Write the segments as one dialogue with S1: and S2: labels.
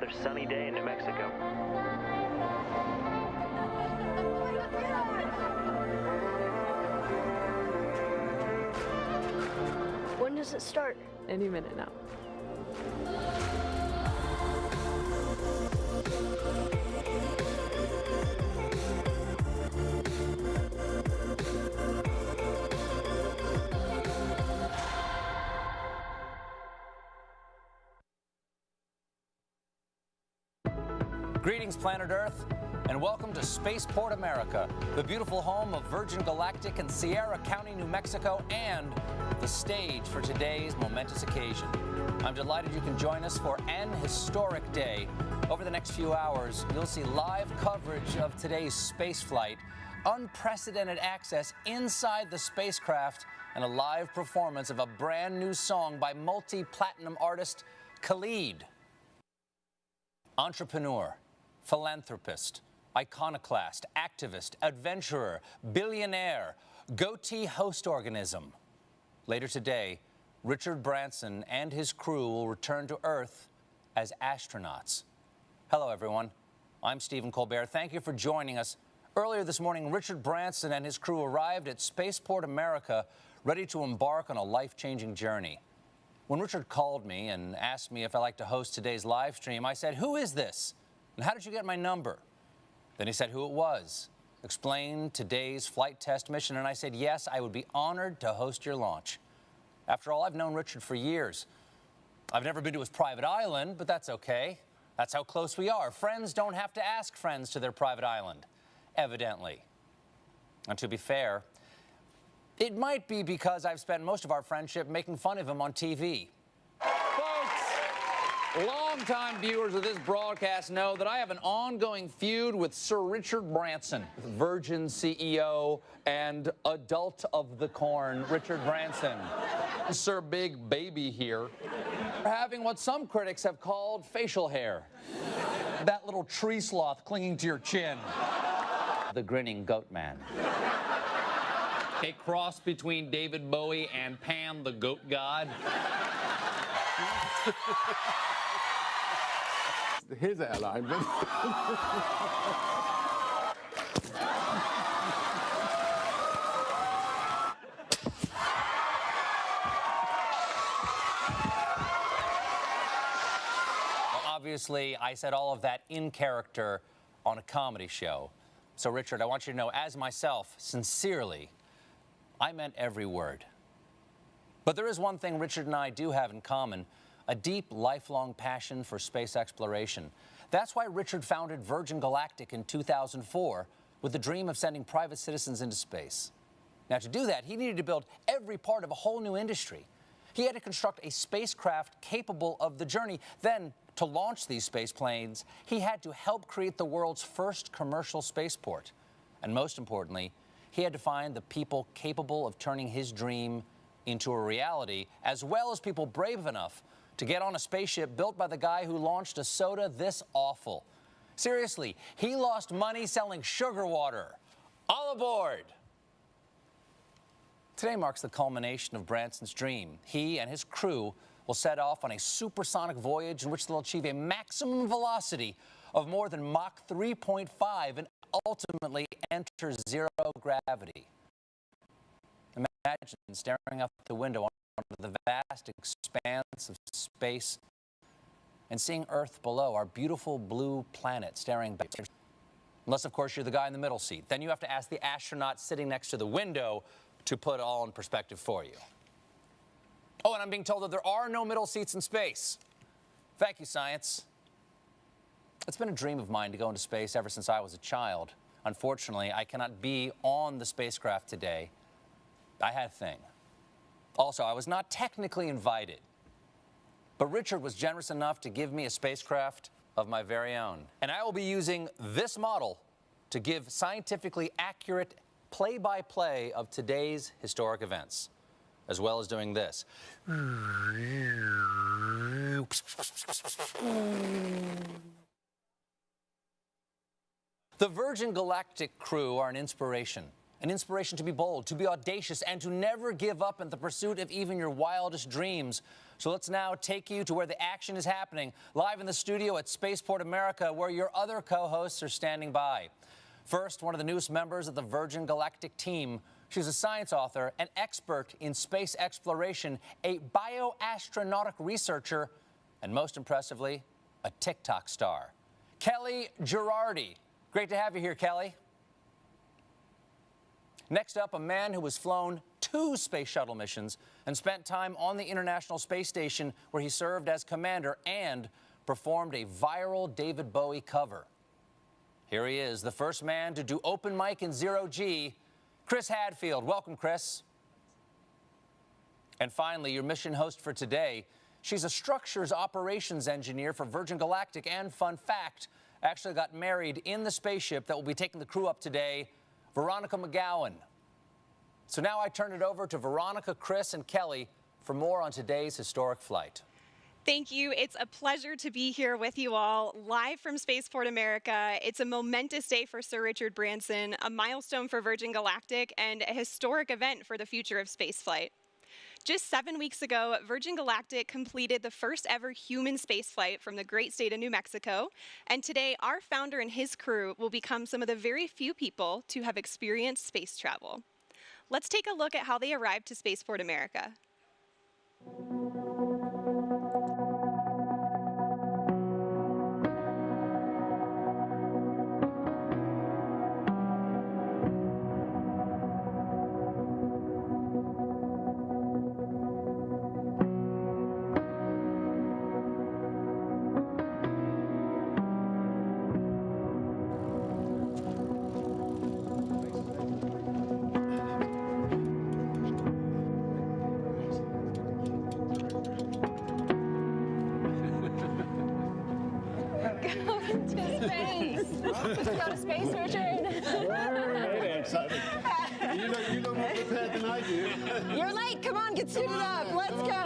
S1: another sunny day in New Mexico.
S2: When does it start?
S3: Any minute now.
S4: Greetings, planet Earth, and welcome to Spaceport America, the beautiful home of Virgin Galactic in Sierra County, New Mexico, and the stage for today's momentous occasion. I'm delighted you can join us for an historic day. Over the next few hours, you'll see live coverage of today's spaceflight, unprecedented access inside the spacecraft, and a live performance of a brand new song by multi-platinum artist Khalid. Entrepreneur, philanthropist, iconoclast, activist, adventurer, billionaire, goatee host organism. Later today, Richard Branson and his crew will return to Earth as astronauts. Hello, everyone. I'm Stephen Colbert. Thank you for joining us. Earlier this morning, Richard Branson and his crew arrived at Spaceport America, ready to embark on a life-changing journey. When Richard called me and asked me if I'd like to host today's live stream, I said, "Who is this? And how did you get my number?" Then he said who it was, explained today's flight test mission, and I said, yes, I would be honored to host your launch. After all, I've known Richard for years. I've never been to his private island, but that's okay. That's how close we are. Friends don't have to ask friends to their private island, evidently. And to be fair, it might be because I've spent most of our friendship making fun of him on TV. Longtime viewers of this broadcast know that I have an ongoing feud with Sir Richard Branson, Virgin CEO and adult of the corn, Richard Branson. Sir Big Baby here, having what some critics have called facial hair. That little tree sloth clinging to your chin. The grinning goat man. A cross between David Bowie and Pan the goat god.
S5: His airline. Well,
S4: obviously, I said all of that in character on a comedy show. So, Richard, I want you to know, as myself, sincerely, I meant every word. But there is one thing Richard and I do have in common: a deep, lifelong passion for space exploration. That's why Richard founded Virgin Galactic in 2004 with the dream of sending private citizens into space. Now, to do that, he needed to build every part of a whole new industry. He had to construct a spacecraft capable of the journey. Then, to launch these space planes, he had to help create the world's first commercial spaceport. And most importantly, he had to find the people capable of turning his dream into a reality, as well as people brave enough to get on a spaceship built by the guy who launched a soda this awful. Seriously, he lost money selling sugar water. All aboard! Today marks the culmination of Branson's dream. He and his crew will set off on a supersonic voyage in which they'll achieve a maximum velocity of more than Mach 3.5 and ultimately enter zero gravity. Imagine staring out the window onto the vast expanse of space and seeing Earth below, our beautiful blue planet staring back. Unless, of course, you're the guy in the middle seat. Then you have to ask the astronaut sitting next to the window to put it all in perspective for you. Oh, and I'm being told that there are no middle seats in space. Thank you, science. It's been a dream of mine to go into space ever since I was a child. Unfortunately, I cannot be on the spacecraft today. I had a thing. Also, I was not technically invited, but Richard was generous enough to give me a spacecraft of my very own. And I will be using this model to give scientifically accurate play-by-play of today's historic events, as well as doing this. The Virgin Galactic crew are an inspiration. an inspiration to be bold, to be audacious, and to never give up in the pursuit of even your wildest dreams. So let's now take you to where the action is happening, live in the studio at Spaceport America, where your other co-hosts are standing by. First, one of the newest members of the Virgin Galactic team. She's a science author, an expert in space exploration, a bioastronautic researcher, and most impressively, a TikTok star. Kelly Girardi. Great to have you here, Kelly. Next up, a man who has flown 2 space shuttle missions and spent time on the International Space Station, where he served as commander and performed a viral David Bowie cover. Here he is, the first man to do open mic in zero-G, Chris Hadfield. Welcome, Chris. And finally, your mission host for today. She's a structures operations engineer for Virgin Galactic, and fun fact, actually got married in the spaceship that will be taking the crew up today, Veronica McGowan. So now I turn it over to Veronica, Chris, and Kelly for more on today's historic flight.
S1: Thank you. It's a pleasure to be here with you all, live from Spaceport America. It's a momentous day for Sir Richard Branson, a milestone for Virgin Galactic, and a historic event for the future of spaceflight. Just 7 weeks ago, Virgin Galactic completed the first ever human spaceflight from the great state of New Mexico, and today our founder and his crew will become some of the very few people to have experienced space travel. Let's take a look at how they arrived to Spaceport America.
S2: Let's go to space, Richard.
S5: You know more prepared than I do.
S2: You're late. Come on, get suited up. Let's go.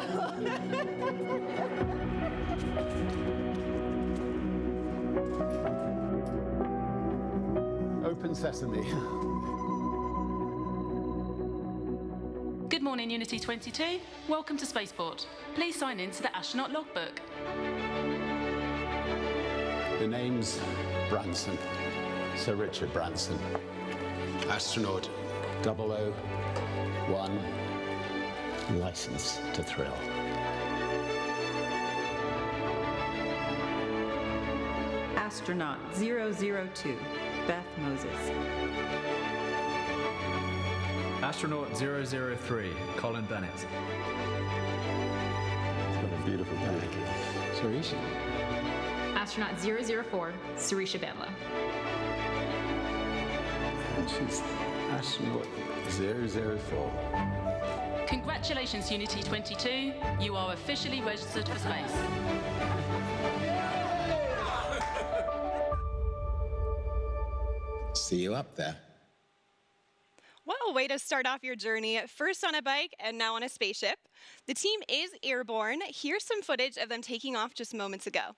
S5: Open sesame.
S3: Good morning, Unity 22. Welcome to Spaceport. Please sign in to the astronaut logbook.
S5: The name's Branson, Sir Richard Branson, astronaut 001, license to thrill.
S6: Astronaut 002, Beth Moses.
S7: Astronaut 003, Colin Bennett.
S5: It's got a beautiful bag. Sarisha.
S8: Astronaut 004, Sarisha Bamla.
S5: And she's astronaut 004.
S3: Congratulations, Unity 22. You are officially registered for space.
S5: See you up there.
S1: Well, way to start off your journey, first on a bike and now on a spaceship. The team is airborne. Here's some footage of them taking off just moments ago.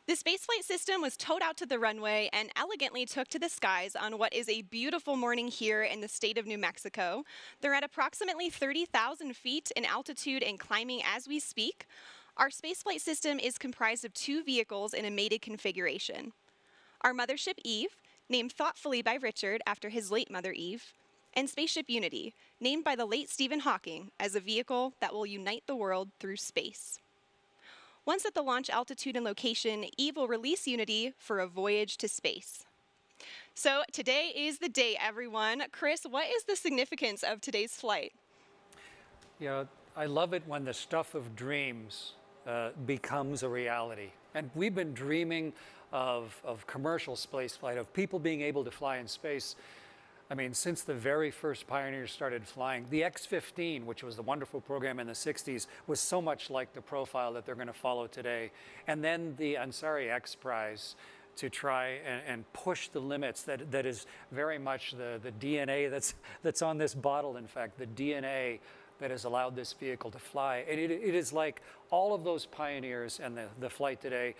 S1: The spaceflight system was towed out to the runway and elegantly took to the skies on what is a beautiful morning here in the state of New Mexico. They're at approximately 30,000 feet in altitude and climbing as we speak. Our spaceflight system is comprised of 2 vehicles in a mated configuration. Our mothership Eve, named thoughtfully by Richard after his late mother Eve, and Spaceship Unity, named by the late Stephen Hawking as a vehicle that will unite the world through space. Once at the launch altitude and location, Eve will release Unity for a voyage to space. So today is the day, everyone. Chris, what is the significance of today's flight?
S9: You know, I love it when the stuff of dreams becomes a reality. And we've been dreaming of commercial spaceflight, of people being able to fly in space. I mean, since the very first pioneers started flying, the X-15, which was the wonderful program in the 60s, was so much like the profile that they're going to follow today. And then the Ansari X Prize to try and push the limits. That is very much the DNA that's on this bottle, in fact, the DNA that has allowed this vehicle to fly. And it is like all of those pioneers and the flight today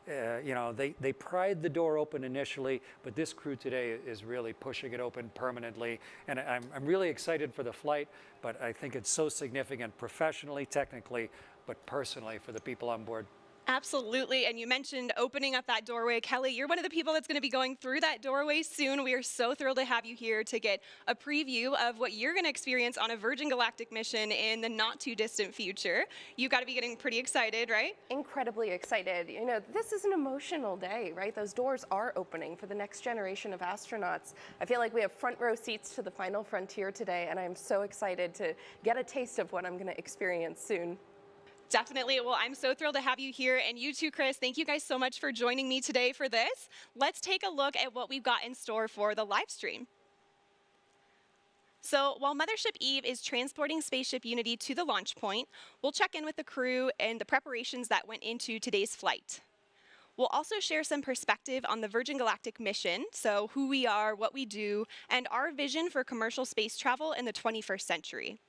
S9: You know, they pried the door open initially, but this crew today is really pushing it open permanently. And I'm really excited for the flight, but I think it's so significant professionally, technically, but personally for the people on board.
S1: Absolutely. And you mentioned opening up that doorway. Kelly, you're one of the people that's going to be going through that doorway soon. We are so thrilled to have you here to get a preview of what you're going to experience on a Virgin Galactic mission in the not too distant future. You've got to be getting pretty excited, right?
S2: Incredibly excited. You know, this is an emotional day, right? Those doors are opening for the next generation of astronauts. I feel like we have front row seats to the final frontier today, and I'm so excited to get a taste of what I'm going to experience soon.
S1: Definitely. Well, I'm so thrilled to have you here. And you too, Chris. Thank you guys so much for joining me today for this. Let's take a look at what we've got in store for the live stream. So while Mothership Eve is transporting Spaceship Unity to the launch point, we'll check in with the crew and the preparations that went into today's flight. We'll also share some perspective on the Virgin Galactic mission, so who we are, what we do, and our vision for commercial space travel in the 21st century.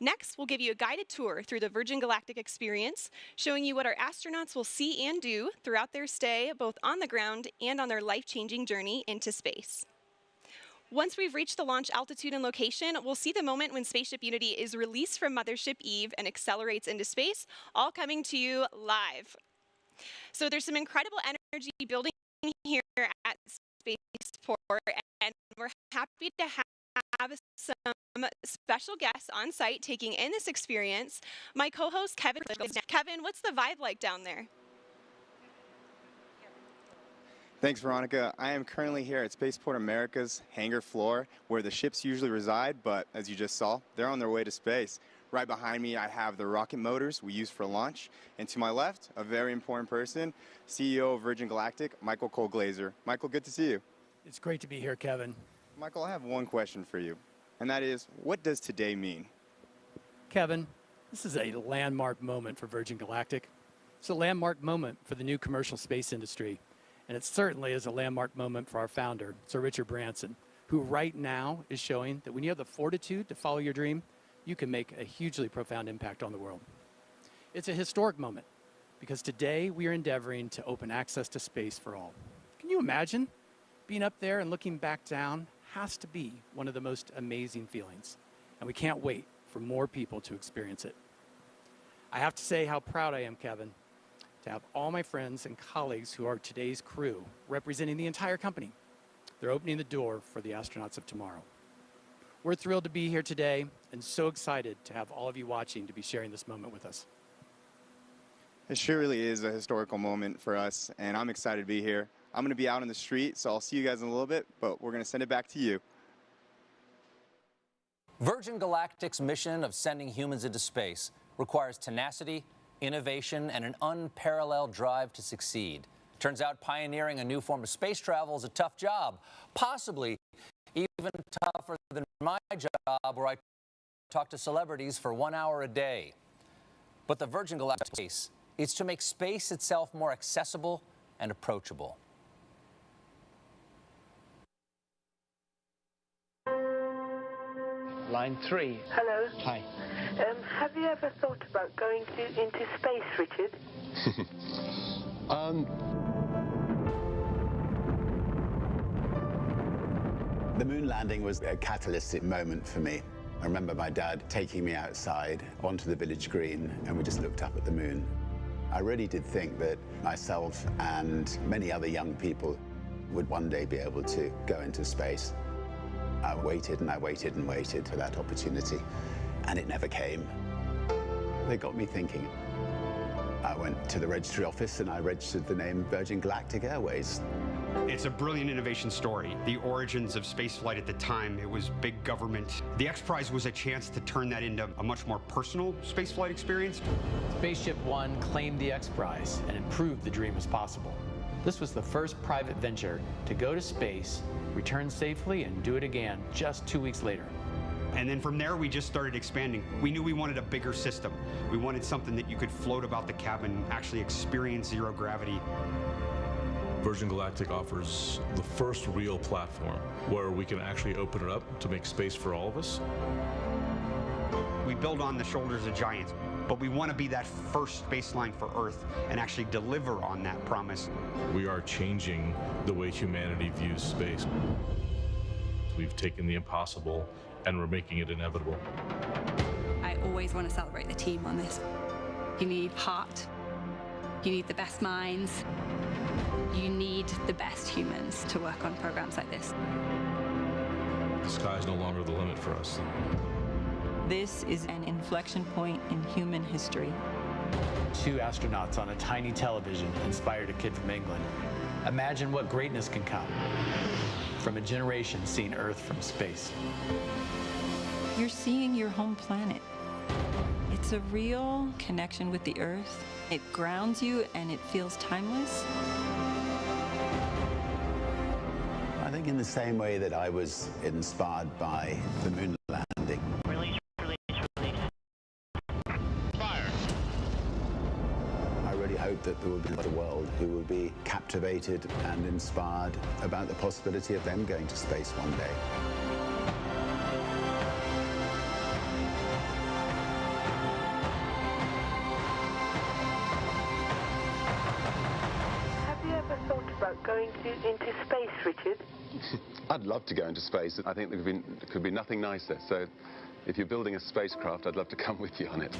S1: Next, we'll give you a guided tour through the Virgin Galactic experience, showing you what our astronauts will see and do throughout their stay, both on the ground and on their life-changing journey into space. Once we've reached the launch altitude and location, we'll see the moment when Spaceship Unity is released from Mothership Eve and accelerates into space, all coming to you live. So there's some incredible energy building here at Spaceport, and we're happy to have some special guests on site taking in this experience. My co-host Kevin. Kevin, what's the vibe like down there?
S10: Thanks, Veronica. I am currently here at Spaceport America's hangar floor, where the ships usually reside, but as you just saw, they're on their way to space. Right behind me, I have the rocket motors we use for launch, and to my left, a very important person, CEO of Virgin Galactic, Michael Cole-Glazer. Michael, good to see you.
S11: It's great to be here, Kevin.
S10: Michael, I have one question for you, and that is, what does today mean?
S11: Kevin, this is a landmark moment for Virgin Galactic. It's a landmark moment for the new commercial space industry, and it certainly is a landmark moment for our founder, Sir Richard Branson, who right now is showing that when you have the fortitude to follow your dream, you can make a hugely profound impact on the world. It's a historic moment, because today we are endeavoring to open access to space for all. Can you imagine? Being up there and looking back down has to be one of the most amazing feelings, and we can't wait for more people to experience it. I have to say how proud I am, Kevin, to have all my friends and colleagues who are today's crew representing the entire company. They're opening the door for the astronauts of tomorrow. We're thrilled to be here today and so excited to have all of you watching to be sharing this moment with us.
S10: It sure really is a historical moment for us, and I'm excited to be here. I'm going to be out on the street, so I'll see you guys in a little bit, but we're going to send it back to you.
S4: Virgin Galactic's mission of sending humans into space requires tenacity, innovation, and an unparalleled drive to succeed. Turns out pioneering a new form of space travel is a tough job, possibly even tougher than my job, where I talk to celebrities for 1 hour a day. But the Virgin Galactic space is to make space itself more accessible and approachable.
S12: Line 3.
S13: Hello.
S12: Hi.
S13: Have you ever thought about going into space, Richard?
S5: The moon landing was a catalytic moment for me. I remember my dad taking me outside onto the village green, and we just looked up at the moon. I really did think that myself and many other young people would one day be able to go into space. I waited and I waited and waited for that opportunity, and it never came. They got me thinking. I went to the registry office and I registered the name Virgin Galactic Airways.
S14: It's a brilliant innovation story. The origins of spaceflight at the time, it was big government. The X Prize was a chance to turn that into a much more personal spaceflight experience.
S7: Spaceship One claimed the X Prize, and it proved the dream was possible. This was the first private venture to go to space, return safely, and do it again just 2 weeks later.
S14: And then from there, we just started expanding. We knew we wanted a bigger system. We wanted something that you could float about the cabin, actually experience zero gravity.
S15: Virgin Galactic offers the first real platform where we can actually open it up to make space for all of us.
S14: We build on the shoulders of giants, but we want to be that first baseline for Earth and actually deliver on that promise.
S15: We are changing the way humanity views space. We've taken the impossible and we're making it inevitable.
S12: I always want to celebrate the team on this. You need heart. You need the best minds. You need the best humans to work on programs like this.
S15: The sky is no longer the limit for us.
S6: This is an inflection point in human history.
S7: 2 astronauts on a tiny television inspired a kid from England. Imagine what greatness can come from a generation seeing Earth from space.
S6: You're seeing your home planet. It's a real connection with the Earth. It grounds you and it feels timeless.
S5: I think in the same way that I was inspired by the moon landing.
S16: Release. Fire.
S5: I really hope that there will be a world who will be captivated and inspired about the possibility of them going to space one day.
S13: Have you ever thought about going into space, Richard?
S17: I'd love to go into space. I think there could be nothing nicer. So if you're building a spacecraft, I'd love to come with you on it.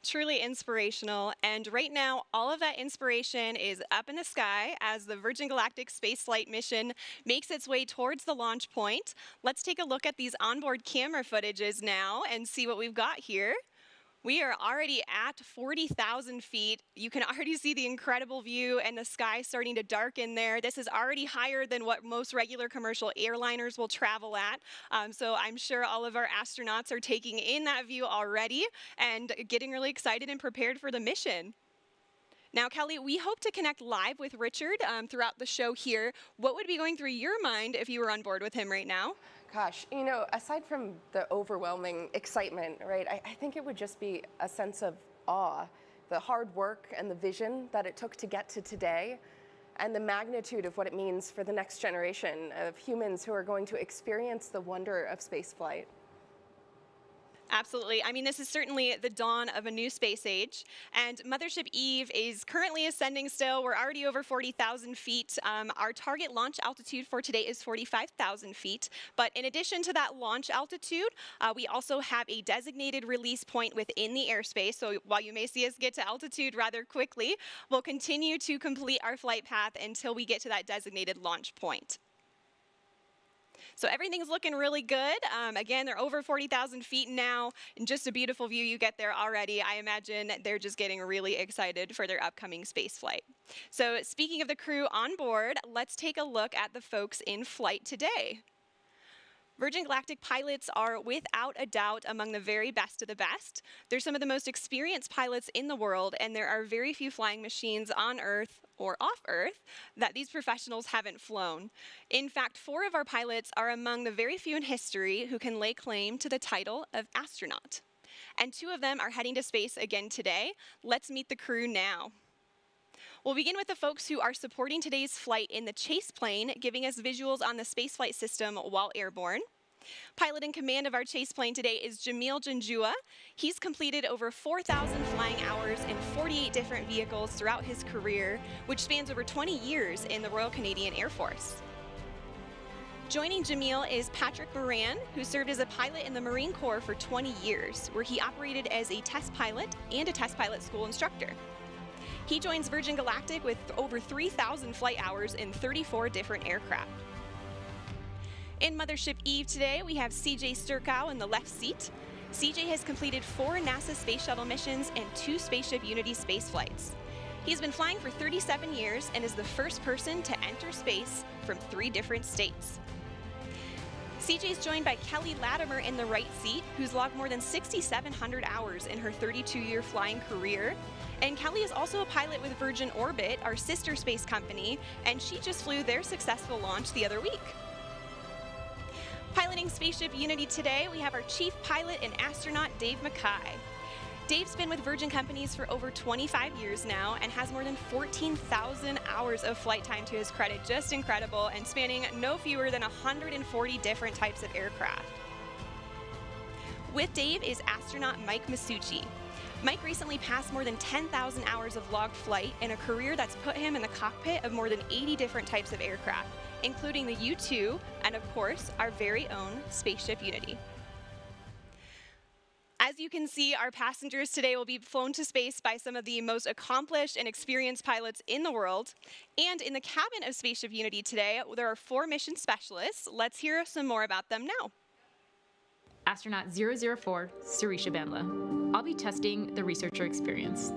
S1: Truly inspirational, and right now all of that inspiration is up in the sky as the Virgin Galactic Spaceflight mission makes its way towards the launch point. Let's take a look at these onboard camera footages now and see what we've got here. We are already at 40,000 feet. You can already see the incredible view and the sky starting to darken there. This is already higher than what most regular commercial airliners will travel at. So I'm sure all of our astronauts are taking in that view already and getting really excited and prepared for the mission. Now, Kelly, we hope to connect live with Richard throughout the show here. What would be going through your mind if you were on board with him right now?
S2: Gosh, you know, aside from the overwhelming excitement, right, I think it would just be a sense of awe, the hard work and the vision that it took to get to today, and the magnitude of what it means for the next generation of humans who are going to experience the wonder of spaceflight.
S1: Absolutely. I mean, this is certainly the dawn of a new space age, and Mothership Eve is currently ascending still. We're already over 40,000 feet. Our target launch altitude for today is 45,000 feet. But in addition to that launch altitude, we also have a designated release point within the airspace. So while you may see us get to altitude rather quickly, we'll continue to complete our flight path until we get to that designated launch point. So everything's looking really good. Again, they're over 40,000 feet now, and just a beautiful view you get there already. I imagine they're just getting really excited for their upcoming space flight. So speaking of the crew on board, let's take a look at the folks in flight today. Virgin Galactic pilots are without a doubt among the very best of the best. They're some of the most experienced pilots in the world, and there are very few flying machines on Earth or off Earth that these professionals haven't flown. In fact, 4 of our pilots are among the very few in history who can lay claim to the title of astronaut. And 2 of them are heading to space again today. Let's meet the crew now. We'll begin with the folks who are supporting today's flight in the chase plane, giving us visuals on the spaceflight system while airborne. Pilot in command of our chase plane today is Jamil Janjua. He's completed over 4,000 flying hours in 48 different vehicles throughout his career, which spans over 20 years in the Royal Canadian Air Force. Joining Jamil is Patrick Moran, who served as a pilot in the Marine Corps for 20 years, where he operated as a test pilot and a test pilot school instructor. He joins Virgin Galactic with over 3,000 flight hours in 34 different aircraft. In Mothership Eve today, we have CJ Sturkow in the left seat. CJ has completed 4 NASA Space Shuttle missions and 2 Spaceship Unity space flights. He's been flying for 37 years and is the first person to enter space from 3 different states. CJ is joined by Kelly Latimer in the right seat, who's logged more than 6,700 hours in her 32-year flying career. And Kelly is also a pilot with Virgin Orbit, our sister space company, and she just flew their successful launch the other week. Piloting Spaceship Unity today, we have our chief pilot and astronaut, Dave Mackay. Dave's been with Virgin Companies for over 25 years now and has more than 14,000 hours of flight time to his credit. Just incredible, and spanning no fewer than 140 different types of aircraft. With Dave is astronaut Mike Masucci. Mike recently passed more than 10,000 hours of logged flight in a career that's put him in the cockpit of more than 80 different types of aircraft, including the U-2 and, of course, our very own Spaceship Unity. As you can see, our passengers today will be flown to space by some of the most accomplished and experienced pilots in the world. And in the cabin of Spaceship Unity today, there are 4 mission specialists. Let's hear some more about them now.
S8: Astronaut 004, Sirisha Bandla. I'll be testing the researcher experience.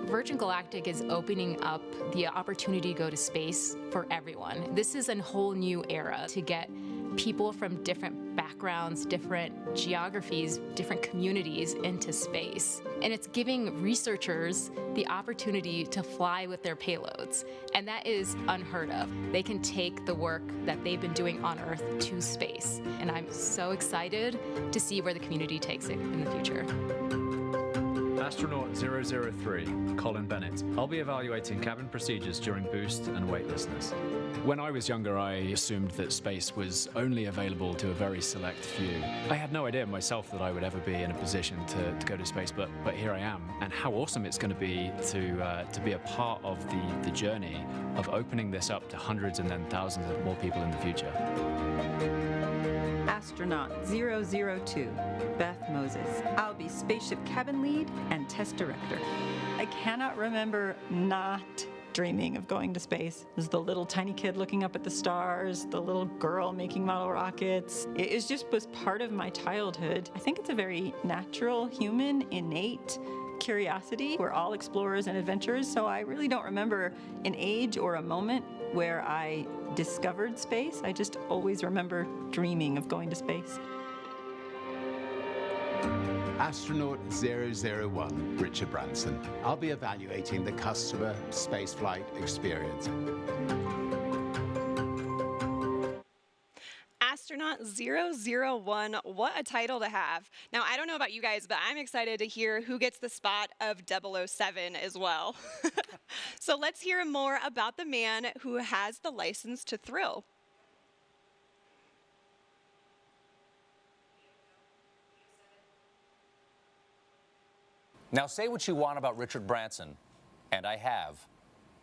S8: Virgin Galactic is opening up the opportunity to go to space for everyone. This is a whole new era to get people from different backgrounds, different geographies, different communities into space. And it's giving researchers the opportunity to fly with their payloads. And that is unheard of. They can take the work that they've been doing on Earth to space. And I'm so excited to see where the community takes it in the future.
S16: Astronaut 003, Colin Bennett. I'll be evaluating cabin procedures during boost and weightlessness. When I was younger, I assumed that space was only available to a very select few. I had no idea myself that I would ever be in a position to go to space, but here I am. And how awesome it's going to be a part of the journey of opening this up to hundreds and then thousands of more people in the future.
S6: Astronaut 002, Beth Moses. I'll be spaceship cabin lead and test director. I cannot remember not dreaming of going to space. There's the little tiny kid looking up at the stars, the little girl making model rockets. It was part of my childhood. I think it's a very natural, human, innate curiosity. We're all explorers and adventurers, so I really don't remember an age or a moment where I discovered space. I just always remember dreaming of going to space.
S5: Astronaut 001, Richard Branson. I'll be evaluating the customer spaceflight experience.
S1: Astronaut 001, what a title to have. Now, I don't know about you guys, but I'm excited to hear who gets the spot of 007 as well. So let's hear more about the man who has the license to thrill.
S4: Now, say what you want about Richard Branson, and I have.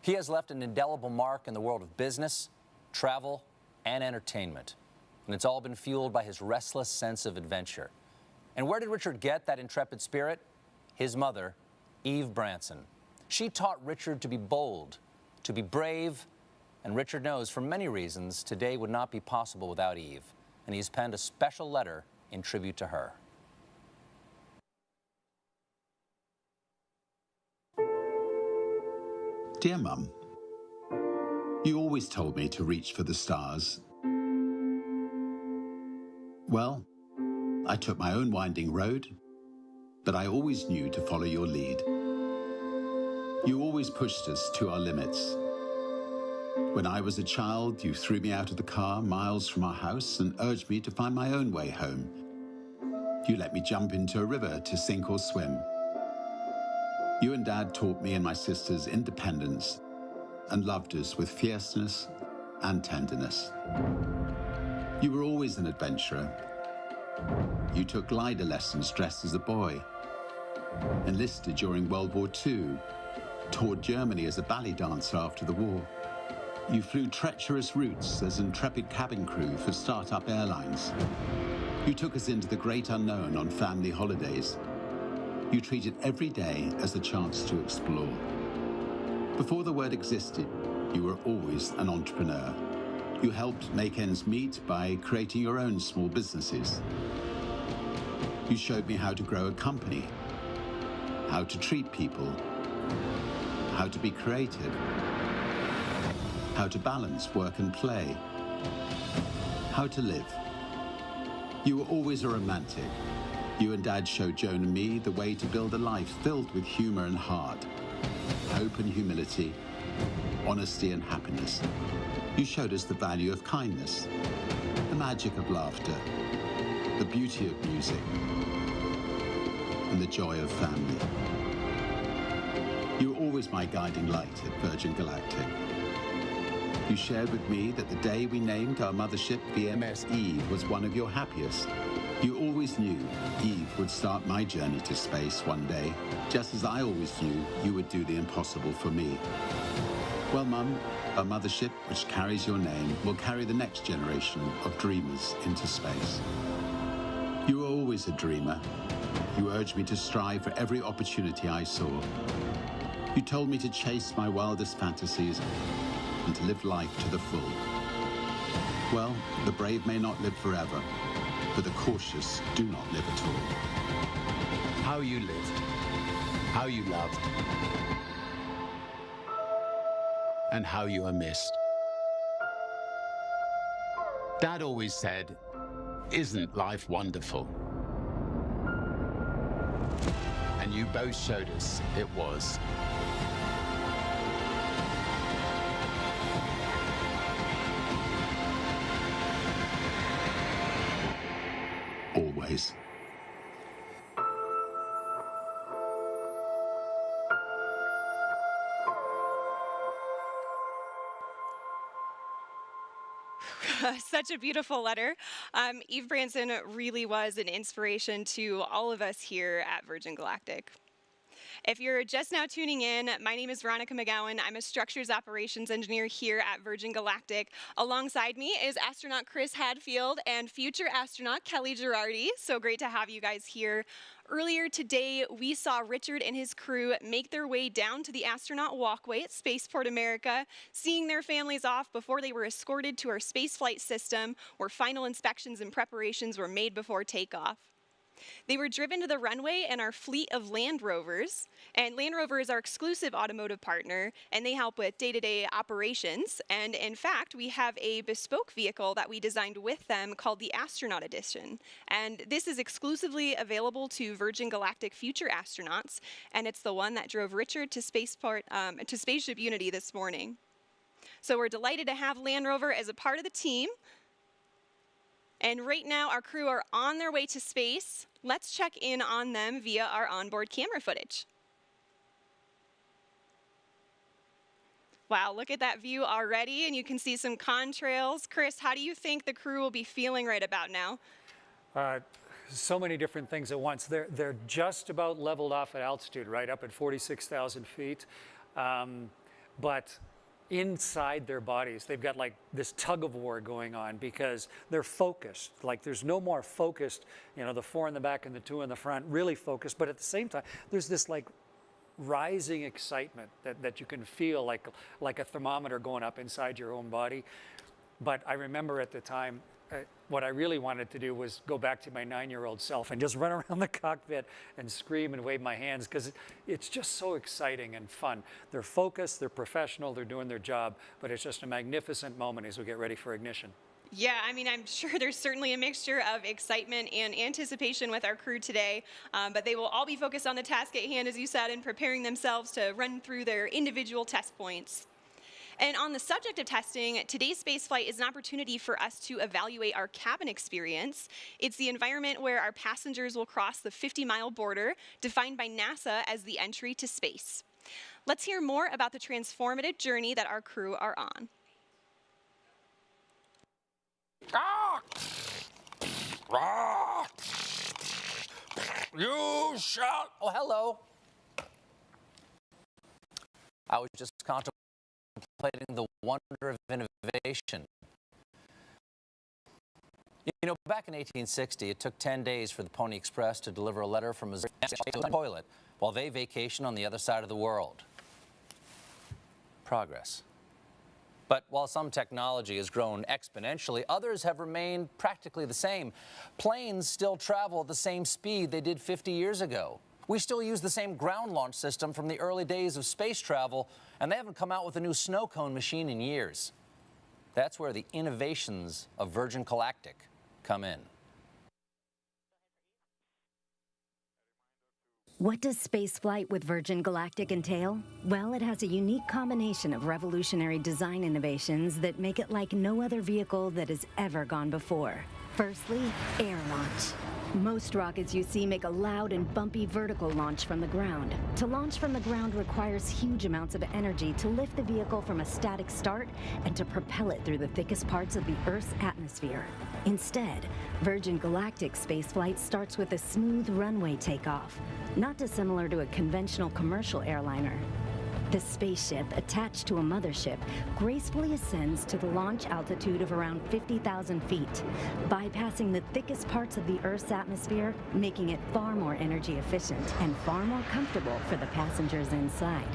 S4: He has left an indelible mark in the world of business, travel, and entertainment. And it's all been fueled by his restless sense of adventure. And where did Richard get that intrepid spirit? His mother, Eve Branson. She taught Richard to be bold, to be brave, and Richard knows for many reasons today would not be possible without Eve. And he's penned a special letter in tribute to her.
S5: Dear Mum, you always told me to reach for the stars. Well, I took my own winding road, but I always knew to follow your lead. You always pushed us to our limits. When I was a child, you threw me out of the car miles from our house and urged me to find my own way home. You let me jump into a river to sink or swim. You and Dad taught me and my sisters independence and loved us with fierceness and tenderness. You were always an adventurer. You took glider lessons dressed as a boy, enlisted during World War II, toured Germany as a ballet dancer after the war. You flew treacherous routes as intrepid cabin crew for start-up airlines. You took us into the great unknown on family holidays. You treated every day as a chance to explore. Before the word existed, you were always an entrepreneur. You helped make ends meet by creating your own small businesses. You showed me how to grow a company, how to treat people, how to be creative, how to balance work and play, how to live. You were always a romantic. You and Dad showed Joan and me the way to build a life filled with humor and heart, hope and humility, honesty and happiness. You showed us the value of kindness, the magic of laughter, the beauty of music. and the joy of family. You were always my guiding light at Virgin Galactic. You shared with me that the day we named our mothership VMS Eve was one of your happiest. You always knew Eve would start my journey to space one day, just as I always knew you would do the impossible for me. Well, Mum, our mothership, which carries your name, will carry the next generation of dreamers into space. You were always a dreamer. You urged me to strive for every opportunity I saw. You told me to chase my wildest fantasies and to live life to the full. Well, the brave may not live forever, but the cautious do not live at all. How you lived, how you loved, and how you are missed. Dad always said, "Isn't life wonderful?" And you both showed us it was. Always.
S1: Such a beautiful letter. Eve Branson really was an inspiration to all of us here at Virgin Galactic. If you're just now tuning in, my name is Veronica McGowan. I'm a structures operations engineer here at Virgin Galactic. Alongside me is astronaut Chris Hadfield and future astronaut Kelly Girardi. So great to have you guys here. Earlier today, we saw Richard and his crew make their way down to the astronaut walkway at Spaceport America, seeing their families off before they were escorted to our spaceflight system, where final inspections and preparations were made before takeoff. They were driven to the runway in our fleet of Land Rovers, and Land Rover is our exclusive automotive partner, and they help with day-to-day operations. And in fact, we have a bespoke vehicle that we designed with them called the Astronaut Edition. And this is exclusively available to Virgin Galactic future astronauts, and it's the one that drove Richard to Spaceport, to Spaceship Unity this morning. So we're delighted to have Land Rover as a part of the team. And right now, our crew are on their way to space. Let's check in on them via our onboard camera footage. Wow, look at that view already, and you can see some contrails. Chris, how do you think the crew will be feeling right about now?
S9: So many different things at once. They're just about leveled off at altitude, right up at 46,000 feet. But inside their bodies, they've got like this tug of war going on because they're focused. Like there's no more focused, you know, the 4 in the back and the 2 in the front, really focused. But at the same time, there's this like rising excitement that you can feel like a thermometer going up inside your own body. But I remember at the time, what I really wanted to do was go back to my 9-year-old self and just run around the cockpit and scream and wave my hands because it's just so exciting and fun. They're focused, they're professional, they're doing their job, but it's just a magnificent moment as we get ready for ignition.
S1: Yeah, I mean, I'm sure there's certainly a mixture of excitement and anticipation with our crew today, but they will all be focused on the task at hand, as you said, and preparing themselves to run through their individual test points. And on the subject of testing, today's spaceflight is an opportunity for us to evaluate our cabin experience. It's the environment where our passengers will cross the 50-mile border, defined by NASA as the entry to space. Let's hear more about the transformative journey that our crew are on.
S4: You shall. Oh, hello. I was just contemplating the wonder of innovation. You know, back in 1860, it took 10 days for the Pony Express to deliver a letter from Missouri to a toilet while they vacation on the other side of the world. Progress. But while some technology has grown exponentially, others have remained practically the same. Planes still travel at the same speed they did 50 years ago. We still use the same ground launch system from the early days of space travel, and they haven't come out with a new snow cone machine in years. That's where the innovations of Virgin Galactic come in.
S18: What does spaceflight with Virgin Galactic entail? Well, it has a unique combination of revolutionary design innovations that make it like no other vehicle that has ever gone before. Firstly, air launch. Most rockets you see make a loud and bumpy vertical launch from the ground. To launch from the ground requires huge amounts of energy to lift the vehicle from a static start and to propel it through the thickest parts of the Earth's atmosphere. Instead, Virgin Galactic spaceflight starts with a smooth runway takeoff, not dissimilar to a conventional commercial airliner. The spaceship, attached to a mothership, gracefully ascends to the launch altitude of around 50,000 feet, bypassing the thickest parts of the Earth's atmosphere, making it far more energy efficient and far more comfortable for the passengers inside.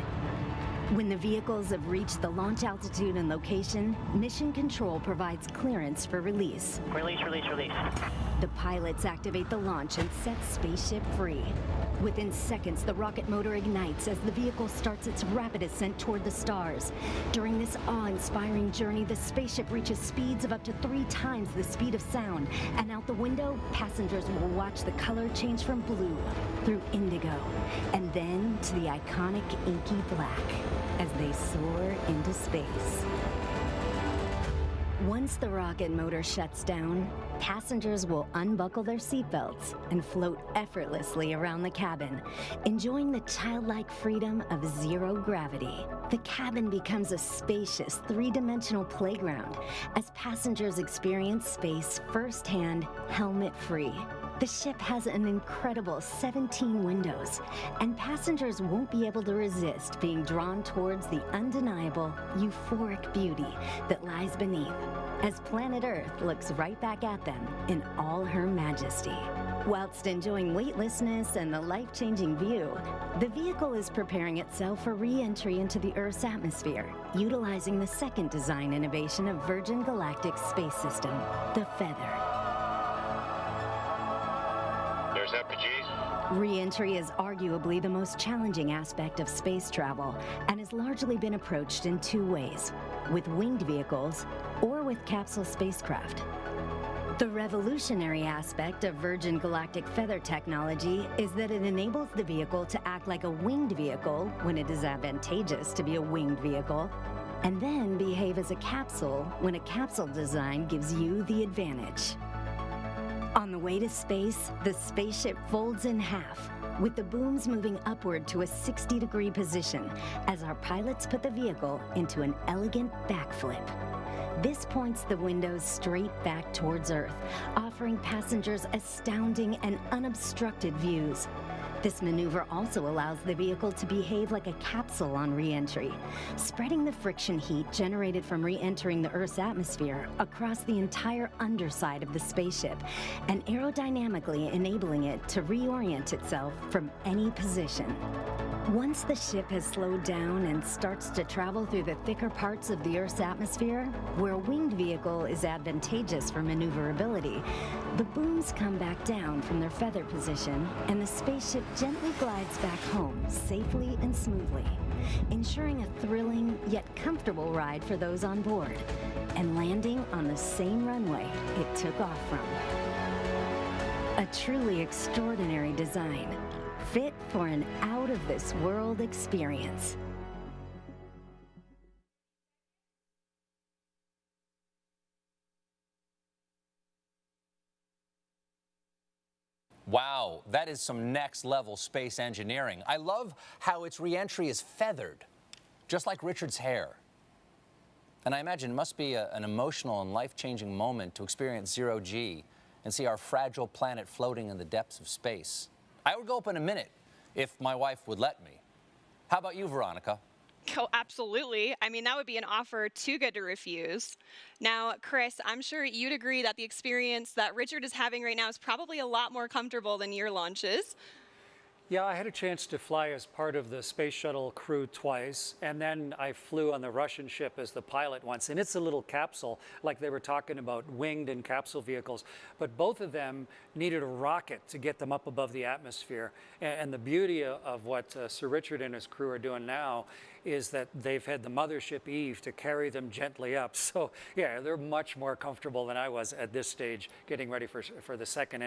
S18: When the vehicles have reached the launch altitude and location, Mission Control provides clearance for release.
S19: Release, release, release.
S18: The pilots activate the launch and set spaceship free. Within seconds, the rocket motor ignites as the vehicle starts its rapid ascent toward the stars. During this awe-inspiring journey, the spaceship reaches speeds of up to 3 times the speed of sound, and out the window, passengers will watch the color change from blue through indigo, and then to the iconic inky black as they soar into space. Once the rocket motor shuts down, passengers will unbuckle their seatbelts and float effortlessly around the cabin, enjoying the childlike freedom of zero gravity. The cabin becomes a spacious, 3-dimensional playground as passengers experience space firsthand, helmet-free. The ship has an incredible 17 windows, and passengers won't be able to resist being drawn towards the undeniable, euphoric beauty that lies beneath, as planet Earth looks right back at them in all her majesty. Whilst enjoying weightlessness and the life-changing view, the vehicle is preparing itself for re-entry into the Earth's atmosphere, utilizing the second design innovation of Virgin Galactic's space system, the Feather.
S19: There's FPGs.
S18: Re-entry is arguably the most challenging aspect of space travel and has largely been approached in 2 ways, with winged vehicles or with capsule spacecraft. The revolutionary aspect of Virgin Galactic Feather technology is that it enables the vehicle to act like a winged vehicle when it is advantageous to be a winged vehicle, and then behave as a capsule when a capsule design gives you the advantage. On the way to space, the spaceship folds in half, with the booms moving upward to a 60-degree position as our pilots put the vehicle into an elegant backflip. This points the windows straight back towards Earth, offering passengers astounding and unobstructed views. This maneuver also allows the vehicle to behave like a capsule on re-entry, spreading the friction heat generated from re-entering the Earth's atmosphere across the entire underside of the spaceship, and aerodynamically enabling it to reorient itself from any position. Once the ship has slowed down and starts to travel through the thicker parts of the Earth's atmosphere, where a winged vehicle is advantageous for maneuverability, the booms come back down from their feather position, and the spaceship gently glides back home safely and smoothly, ensuring a thrilling yet comfortable ride for those on board, and landing on the same runway it took off from. A truly extraordinary design, fit for an out-of-this-world experience.
S4: Wow, that is some next-level space engineering. I love how its re-entry is feathered, just like Richard's hair. And I imagine it must be an emotional and life-changing moment to experience zero-G and see our fragile planet floating in the depths of space. I would go up in a minute if my wife would let me. How about you, Veronica?
S1: Oh, absolutely. I mean, that would be an offer too good to refuse. Now, Chris, I'm sure you'd agree that the experience that Richard is having right now is probably a lot more comfortable than your launches.
S9: Yeah, I had a chance to fly as part of the space shuttle crew twice, and then I flew on the Russian ship as the pilot once. And it's a little capsule, like they were talking about winged and capsule vehicles. But both of them needed a rocket to get them up above the atmosphere. And the beauty of what Sir Richard and his crew are doing now is that they've had the mothership Eve to carry them gently up. So yeah, they're much more comfortable than I was at this stage, getting ready for the second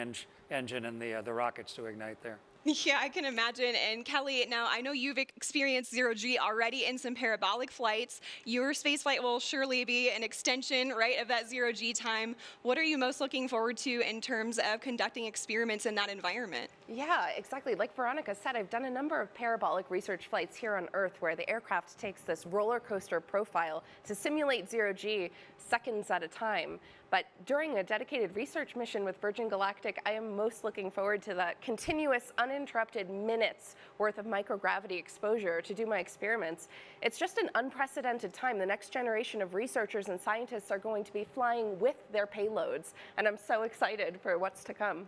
S9: engine and the rockets to ignite there.
S1: Yeah, I can imagine. And Kelly, now I know you've experienced zero-G already in some parabolic flights. Your spaceflight will surely be an extension, right, of that zero-G time. What are you most looking forward to in terms of conducting experiments in that environment?
S2: Yeah, exactly. Like Veronica said, I've done a number of parabolic research flights here on Earth where the aircraft takes this roller coaster profile to simulate zero-G seconds at a time. But during a dedicated research mission with Virgin Galactic, I am most looking forward to that continuous, uninterrupted minutes worth of microgravity exposure to do my experiments. It's just an unprecedented time. The next generation of researchers and scientists are going to be flying with their payloads, and I'm so excited for what's to come.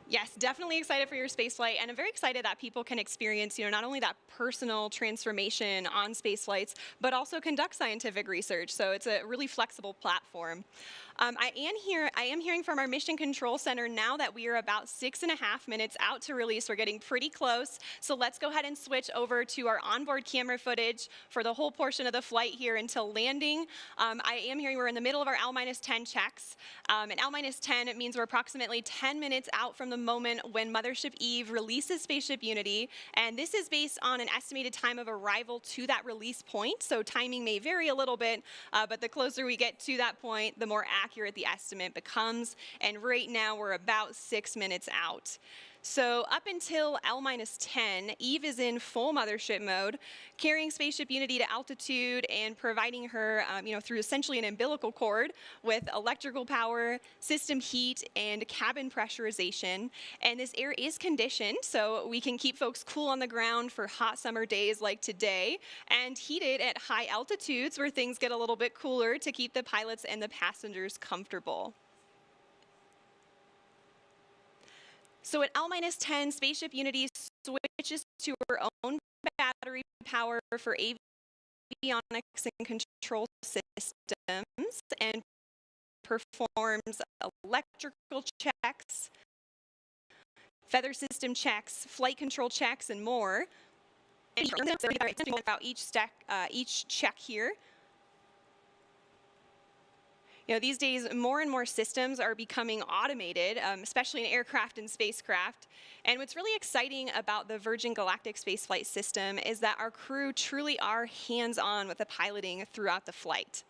S1: Yes, definitely excited for your spaceflight, and I'm very excited that people can experience, not only that personal transformation on spaceflights, but also conduct scientific research. So it's a really flexible platform. I am hearing from our Mission Control Center now that we are about 6.5 minutes out to release. We're getting pretty close. So let's go ahead and switch over to our onboard camera footage for the whole portion of the flight here until landing. I am hearing we're in the middle of our L-10 checks. And L-10, it means we're approximately 10 minutes out from the moment when Mothership Eve releases Spaceship Unity. And this is based on an estimated time of arrival to that release point. So timing may vary a little bit, but the closer we get to that point, the more accurate the estimate becomes. And right now we're about 6 minutes out. So up until L-10, Eve is in full mothership mode, carrying Spaceship Unity to altitude and providing her, through essentially an umbilical cord with electrical power, system heat, and cabin pressurization. And this air is conditioned, so we can keep folks cool on the ground for hot summer days like today, and heated at high altitudes where things get a little bit cooler to keep the pilots and the passengers comfortable. So at L-10, Spaceship Unity switches to her own battery power for avionics and control systems and performs electrical checks, feather system checks, flight control checks, and more. And about each check here. These days, more and more systems are becoming automated, especially in aircraft and spacecraft. And what's really exciting about the Virgin Galactic spaceflight system is that our crew truly are hands-on with the piloting throughout the flight.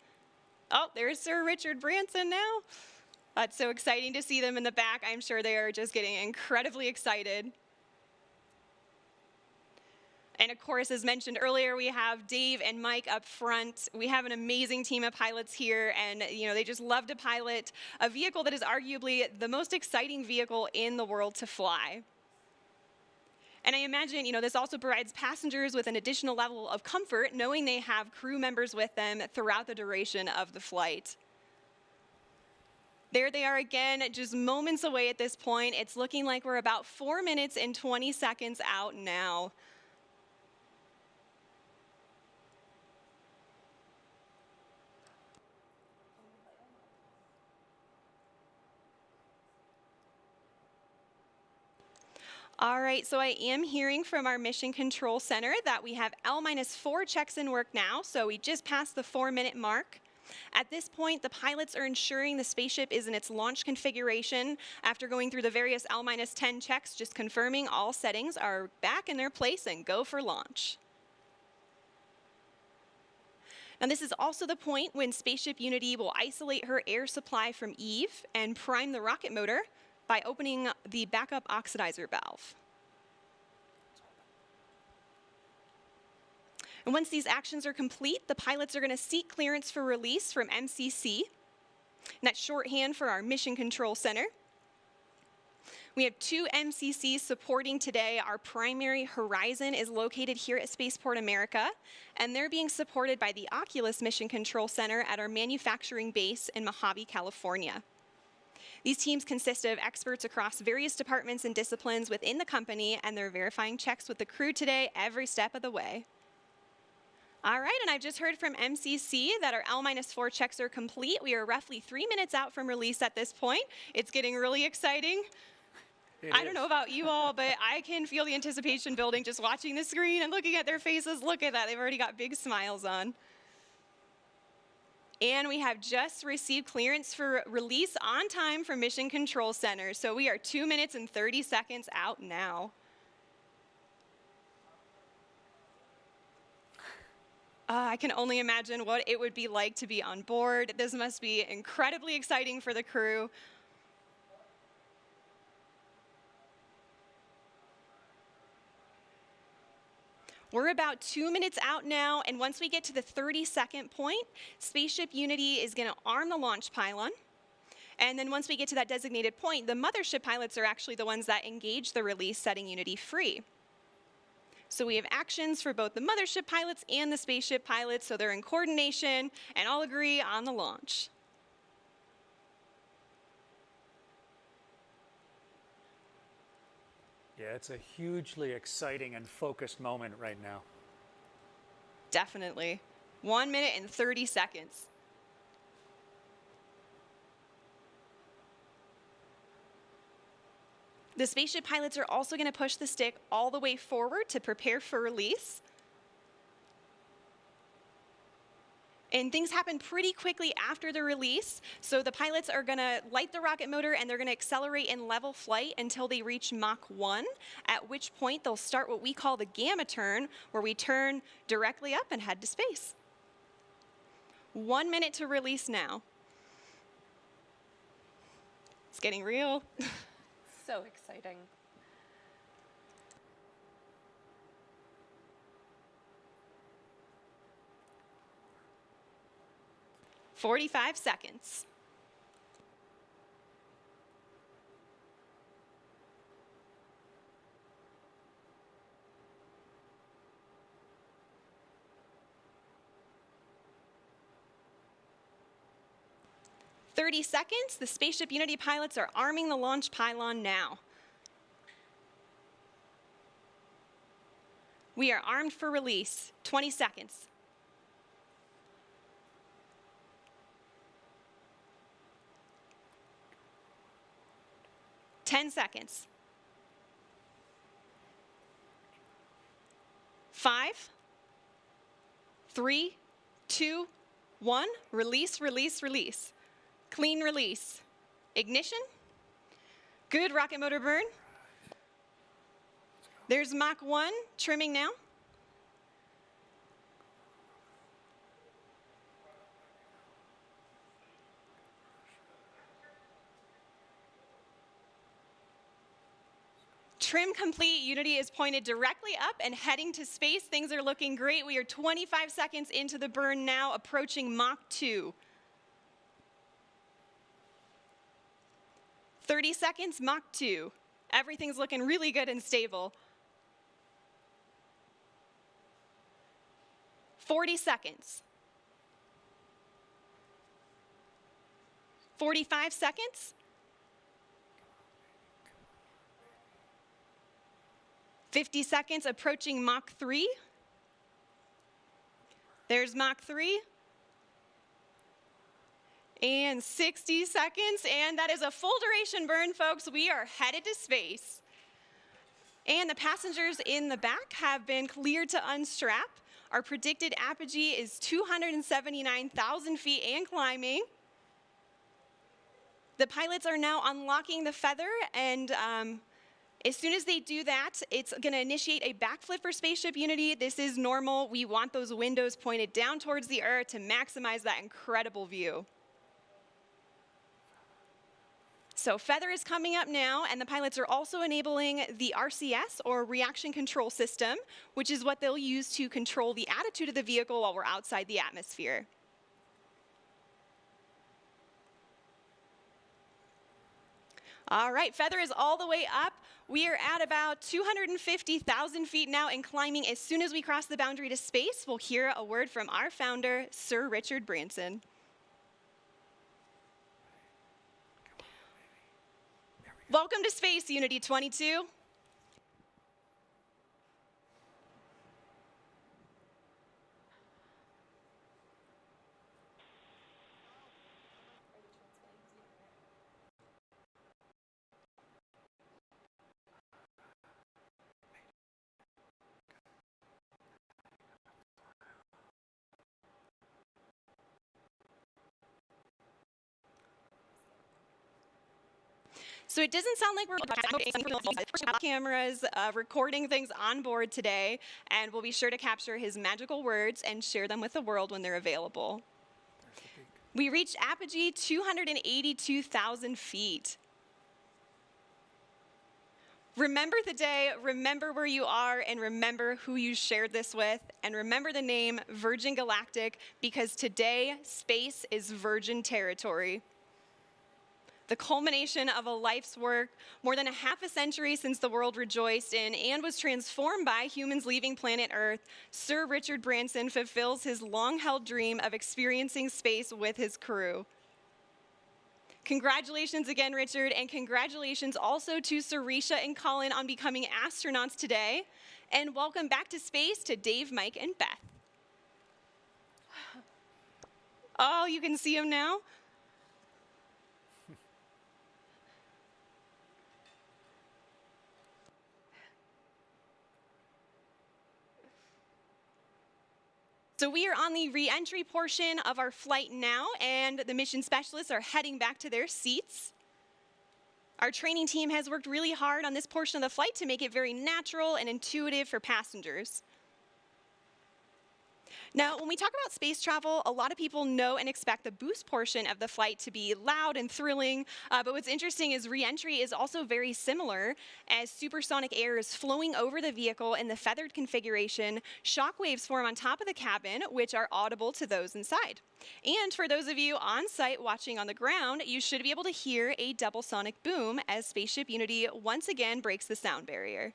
S1: Oh, there's Sir Richard Branson now. It's so exciting to see them in the back. I'm sure they are just getting incredibly excited. And of course, as mentioned earlier, we have Dave and Mike up front. We have an amazing team of pilots here, and they just love to pilot a vehicle that is arguably the most exciting vehicle in the world to fly. And I imagine, this also provides passengers with an additional level of comfort, knowing they have crew members with them throughout the duration of the flight. There they are again, just moments away at this point. It's looking like we're about 4 minutes and 20 seconds out now. All right, so I am hearing from our Mission Control Center that we have L-4 checks in work now, so we just passed the 4-minute mark. At this point, the pilots are ensuring the spaceship is in its launch configuration after going through the various L-10 checks, just confirming all settings are back in their place and go for launch. Now, this is also the point when Spaceship Unity will isolate her air supply from Eve and prime the rocket motor by opening the backup oxidizer valve. And once these actions are complete, the pilots are going to seek clearance for release from MCC. And that's shorthand for our Mission Control Center. We have 2 MCCs supporting today. Our primary Horizon is located here at Spaceport America, and they're being supported by the Oculus Mission Control Center at our manufacturing base in Mojave, California. These teams consist of experts across various departments and disciplines within the company, and they're verifying checks with the crew today every step of the way. All right, and I've just heard from MCC that our L-4 checks are complete. We are roughly 3 minutes out from release at this point. It's getting really exciting. I don't know about you all, but I can feel the anticipation building just watching the screen and looking at their faces. Look at that, they've already got big smiles on. And we have just received clearance for release on time from Mission Control Center. So we are 2 minutes and 30 seconds out now. I can only imagine what it would be like to be on board. This must be incredibly exciting for the crew. We're about 2 minutes out now, and once we get to the 30-second point, Spaceship Unity is going to arm the launch pylon. And then once we get to that designated point, the mothership pilots are actually the ones that engage the release, setting Unity free. So we have actions for both the mothership pilots and the spaceship pilots, so they're in coordination and all agree on the launch.
S9: Yeah, it's a hugely exciting and focused moment right now.
S1: Definitely. 1 minute and 30 seconds. The spaceship pilots are also going to push the stick all the way forward to prepare for release. And things happen pretty quickly after the release. So the pilots are going to light the rocket motor and they're going to accelerate in level flight until they reach Mach 1, at which point they'll start what we call the gamma turn, where we turn directly up and head to space. 1 minute to release now. It's getting real.
S2: So exciting.
S1: "45 seconds. "30 seconds. The Spaceship Unity pilots are arming the launch pylon now. We are armed for release. 20 seconds. "10 seconds. 5, 3, 2, 1. Release, release, release. Clean release. Ignition. Good rocket motor burn. There's Mach 1 trimming now. Trim complete. Unity is pointed directly up and heading to space. Things are looking great. We are 25 seconds into the burn now, approaching Mach 2. 30 seconds, Mach 2. Everything's looking really good and stable. 40 seconds. 45 seconds. 50 seconds, approaching Mach 3. There's Mach 3. And 60 seconds, and that is a full duration burn, folks. We are headed to space. And the passengers in the back have been cleared to unstrap. Our predicted apogee is 279,000 feet and climbing. The pilots are now unlocking the feather, and as soon as they do that, it's going to initiate a backflip for Spaceship Unity. This is normal. We want those windows pointed down towards the Earth to maximize that incredible view. So feather is coming up now, and the pilots are also enabling the RCS, or reaction control system, which is what they'll use to control the attitude of the vehicle while we're outside the atmosphere. All right, feather is all the way up. We are at about 250,000 feet now and climbing. As soon as we cross the boundary to space, we'll hear a word from our founder, Sir Richard Branson. Welcome to Space, Unity 22. So it doesn't sound like we're cameras recording things on board today, and we'll be sure to capture his magical words and share them with the world when they're available. We reached apogee 282,000 feet. Remember the day, remember where you are, and remember who you shared this with, and remember the name Virgin Galactic, because today, space is virgin territory. The culmination of a life's work, more than a half a century since the world rejoiced in and was transformed by humans leaving planet Earth, Sir Richard Branson fulfills his long-held dream of experiencing space with his crew. Congratulations again, Richard, and congratulations also to Sarisha and Colin on becoming astronauts today. And welcome back to space to Dave, Mike, and Beth. Oh, you can see them now? So we are on the re-entry portion of our flight now, and the mission specialists are heading back to their seats. Our training team has worked really hard on this portion of the flight to make it very natural and intuitive for passengers. Now, when we talk about space travel, a lot of people know and expect the boost portion of the flight to be loud and thrilling, but what's interesting is re-entry is also very similar, as supersonic air is flowing over the vehicle in the feathered configuration. Shock waves form on top of the cabin, which are audible to those inside. And for those of you on site watching on the ground, you should be able to hear a double sonic boom as Spaceship Unity once again breaks the sound barrier.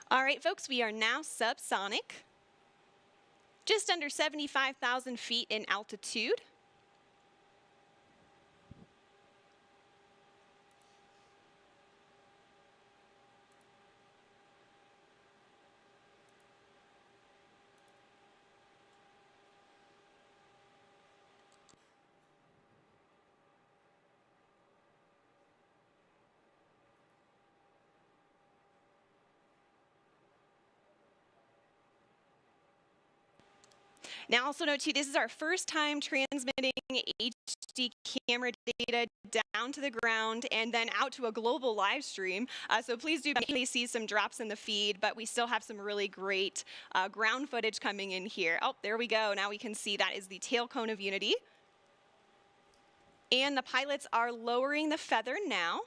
S1: All right, folks, we are now subsonic, just under 75,000 feet in altitude. Now also note too, this is our first time transmitting HD camera data down to the ground and then out to a global live stream. So please do see some drops in the feed, but we still have some really great ground footage coming in here. Oh, there we go. Now we can see that is the tail cone of Unity. And the pilots are lowering the feather now.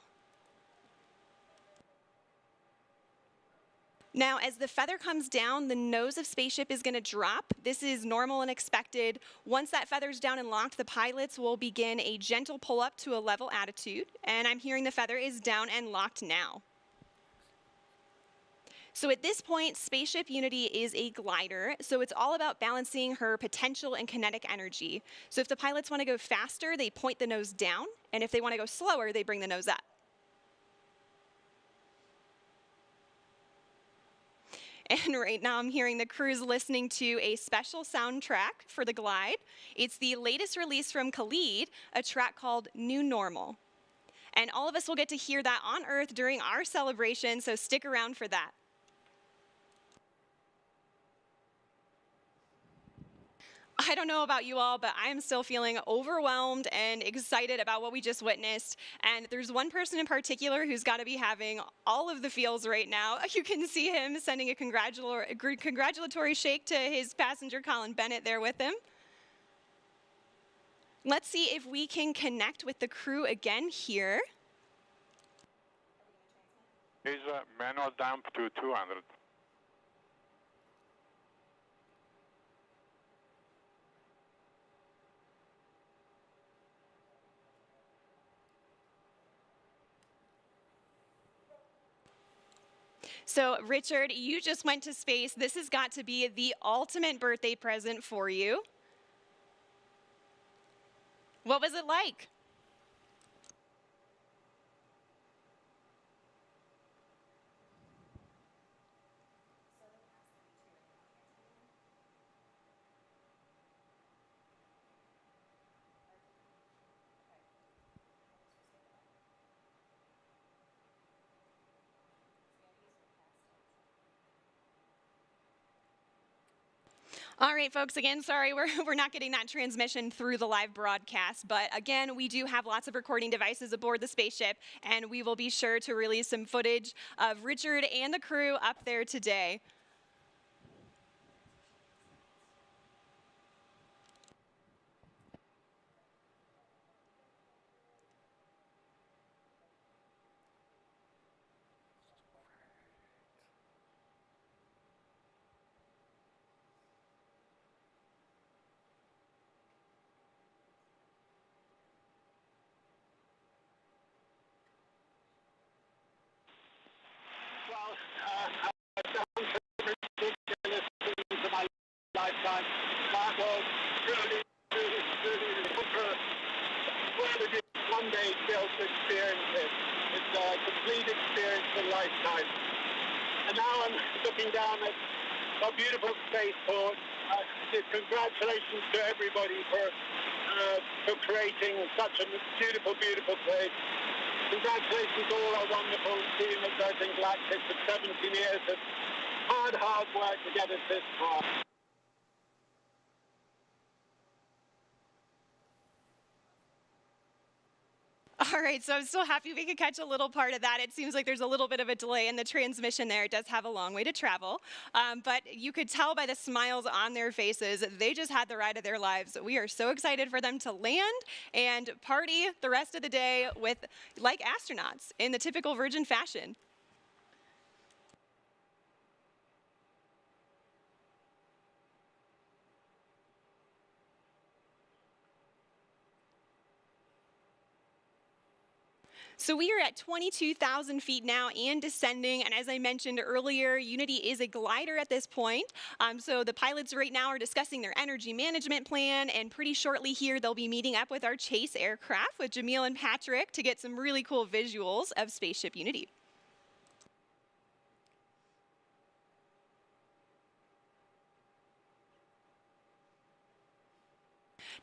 S1: Now, as the feather comes down, the nose of Spaceship is going to drop. This is normal and expected. Once that feather's down and locked, the pilots will begin a gentle pull up to a level attitude. And I'm hearing the feather is down and locked now. So at this point, Spaceship Unity is a glider, so it's all about balancing her potential and kinetic energy. So if the pilots want to go faster, they point the nose down, and if they want to go slower, they bring the nose up. And right now I'm hearing the crew's listening to a special soundtrack for the glide. It's the latest release from Khalid, a track called New Normal. And all of us will get to hear that on Earth during our celebration, so stick around for that. I don't know about you all, but I am still feeling overwhelmed and excited about what we just witnessed. And there's one person in particular who's got to be having all of the feels right now. You can see him sending a congratulatory shake to his passenger, Colin Bennett, there with him. Let's see if we can connect with the crew again here.
S19: Is manual dump to 200.
S1: So, Richard, you just went to space. This has got to be the ultimate birthday present for you. What was it like? All right, folks, again, sorry, we're not getting that transmission through the live broadcast, but again, we do have lots of recording devices aboard the spaceship, and we will be sure to release some footage of Richard and the crew up there today.
S19: Lifetime. That was really one day to be able to experience it. It's a complete experience of a lifetime. And now I'm looking down at a beautiful spaceport. Congratulations to everybody for creating such a beautiful, beautiful place. Congratulations to all our wonderful team at Virgin Galactic for 17 years of hard work to get us this far.
S1: All right, so I'm still happy we could catch a little part of that. It seems like there's a little bit of a delay in the transmission there. It does have a long way to travel. But you could tell by the smiles on their faces, they just had the ride of their lives. We are so excited for them to land and party the rest of the day with, like astronauts, in the typical Virgin fashion. So we are at 22,000 feet now and descending. And as I mentioned earlier, Unity is a glider at this point. So the pilots right now are discussing their energy management plan. And pretty shortly here, they'll be meeting up with our chase aircraft with Jamil and Patrick to get some really cool visuals of Spaceship Unity.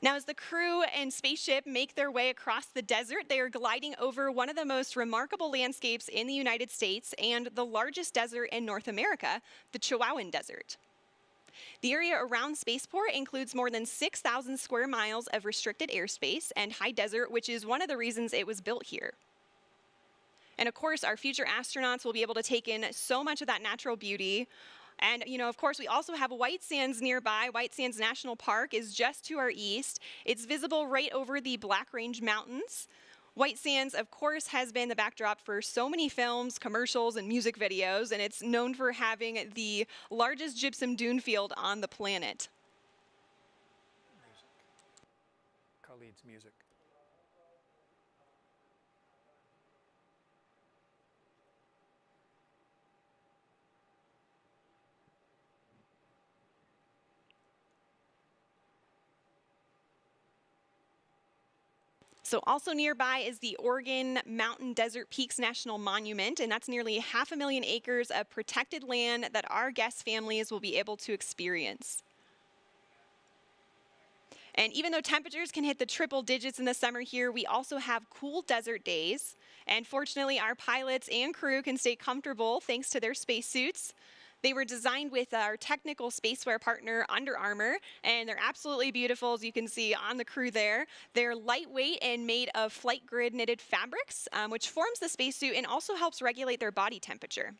S1: Now, as the crew and spaceship make their way across the desert, they are gliding over one of the most remarkable landscapes in the United States and the largest desert in North America, the Chihuahuan Desert. The area around Spaceport includes more than 6,000 square miles of restricted airspace and high desert, which is one of the reasons it was built here. And of course, our future astronauts will be able to take in so much of that natural beauty. And, you know, of course, we also have White Sands nearby. White Sands National Park is just to our east. It's visible right over the Black Range Mountains. White Sands, of course, has been the backdrop for so many films, commercials, and music videos, and it's known for having the largest gypsum dune field on the planet.
S9: Khalid's music.
S1: So also nearby is the Oregon Mountain Desert Peaks National Monument, and that's nearly 500,000 acres of protected land that our guest families will be able to experience. And even though temperatures can hit the triple digits in the summer here, we also have cool desert days. And fortunately, our pilots and crew can stay comfortable thanks to their spacesuits. They were designed with our technical spacewear partner, Under Armour, and they're absolutely beautiful, as you can see on the crew there. They're lightweight and made of flight grid knitted fabrics, which forms the spacesuit and also helps regulate their body temperature.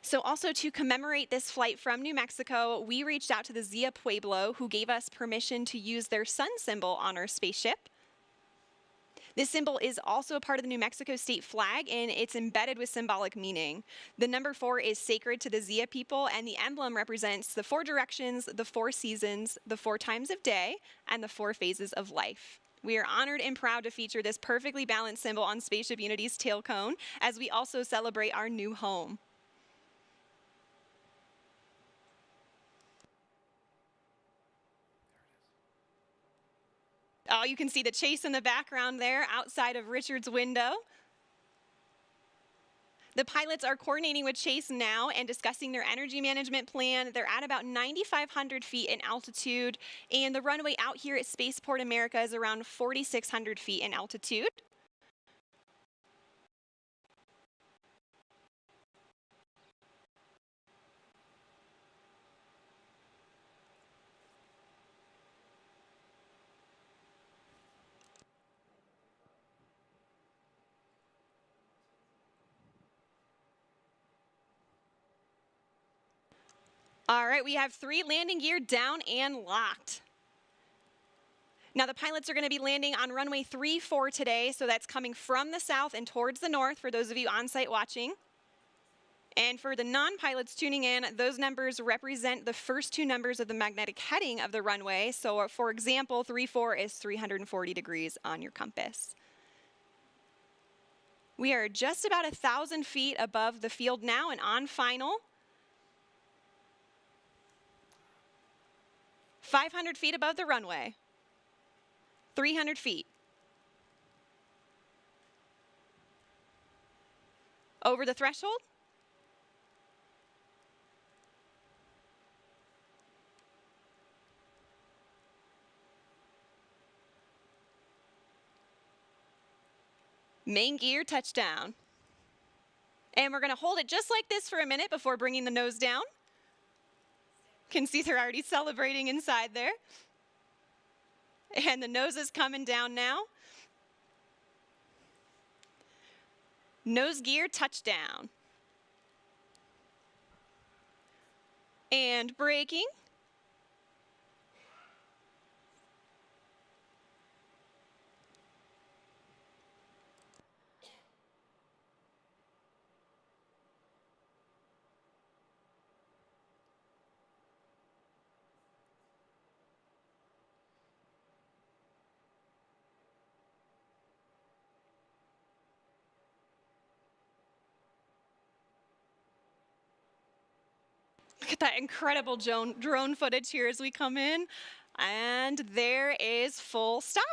S1: So also to commemorate this flight from New Mexico, we reached out to the Zia Pueblo, who gave us permission to use their sun symbol on our spaceship. This symbol is also a part of the New Mexico state flag, and it's embedded with symbolic meaning. The number 4 is sacred to the Zia people, and the emblem represents the 4 directions, the 4 seasons, the 4 times of day, and the 4 phases of life. We are honored and proud to feature this perfectly balanced symbol on Spaceship Unity's tail cone, as we also celebrate our new home. Oh, you can see the chase in the background there outside of Richard's window. The pilots are coordinating with Chase now and discussing their energy management plan. They're at about 9,500 feet in altitude, and the runway out here at Spaceport America is around 4,600 feet in altitude. All right, we have 3 landing gear down and locked. Now the pilots are going to be landing on runway 34 today, so that's coming from the south and towards the north for those of you on site watching. And for the non-pilots tuning in, those numbers represent the first 2 numbers of the magnetic heading of the runway. So for example, 34 is 340 degrees on your compass. We are just about 1,000 feet above the field now and on final. 500 feet above the runway. 300 feet. Over the threshold. Main gear touchdown. And we're going to hold it just like this for a minute before bringing the nose down. Can see they're already celebrating inside there. And the nose is coming down now. Nose gear touchdown. And braking. Look at that incredible drone footage here as we come in. And there is full stop.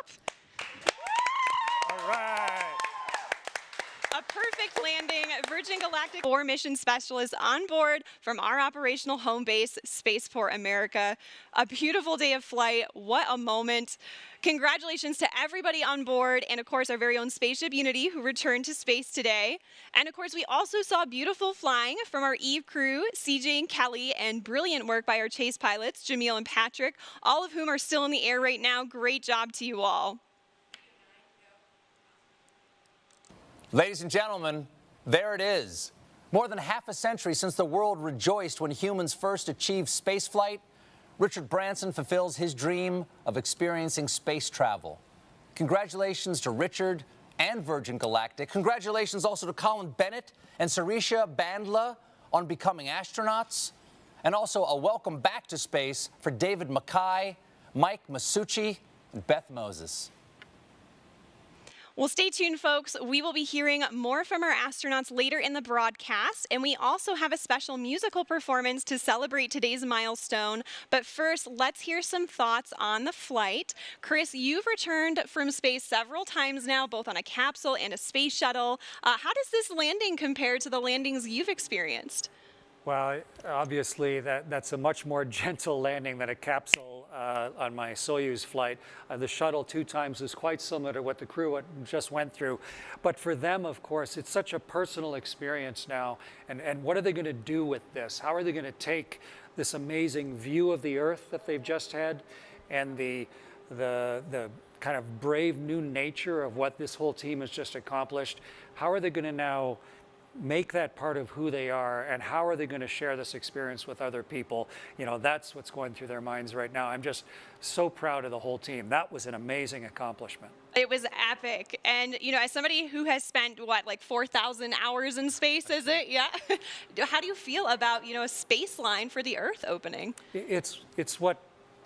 S9: All right.
S1: A perfect landing. Virgin Galactic 4 mission specialists on board from our operational home base, Spaceport America. A beautiful day of flight. What a moment. Congratulations to everybody on board, and of course our very own spaceship Unity, who returned to space today. And of course we also saw beautiful flying from our Eve crew, CJ and Kelly, and brilliant work by our chase pilots, Jamil and Patrick, all of whom are still in the air right now. Great job to you all.
S4: Ladies and gentlemen, there it is. More than half a century since the world rejoiced when humans first achieved spaceflight, Richard Branson fulfills his dream of experiencing space travel. Congratulations to Richard and Virgin Galactic. Congratulations also to Colin Bennett and Sirisha Bandla on becoming astronauts. And also a welcome back to space for David Mackay, Mike Masucci, and Beth Moses.
S1: Well, stay tuned, folks. We will be hearing more from our astronauts later in the broadcast, and we also have a special musical performance to celebrate today's milestone. But first, let's hear some thoughts on the flight. Chris, you've returned from space several times now, both on a capsule and a space shuttle. How does this landing compare to the landings you've experienced?
S9: Well, obviously, that's a much more gentle landing than a capsule on my Soyuz flight. The shuttle 2 times is quite similar to what the crew just went through. But for them, of course, it's such a personal experience now. And what are they going to do with this? How are they going to take this amazing view of the Earth that they've just had and the kind of brave new nature of what this whole team has just accomplished? How are they going to now make that part of who they are, and how are they going to share this experience with other people? You know, that's what's going through their minds right now. I'm just so proud of the whole team. That was an amazing accomplishment.
S1: It was epic. And, you know, as somebody who has spent, what, like 4,000 hours in space, is it? Yeah. How do you feel about, you know, a space line for the Earth opening?
S9: It's what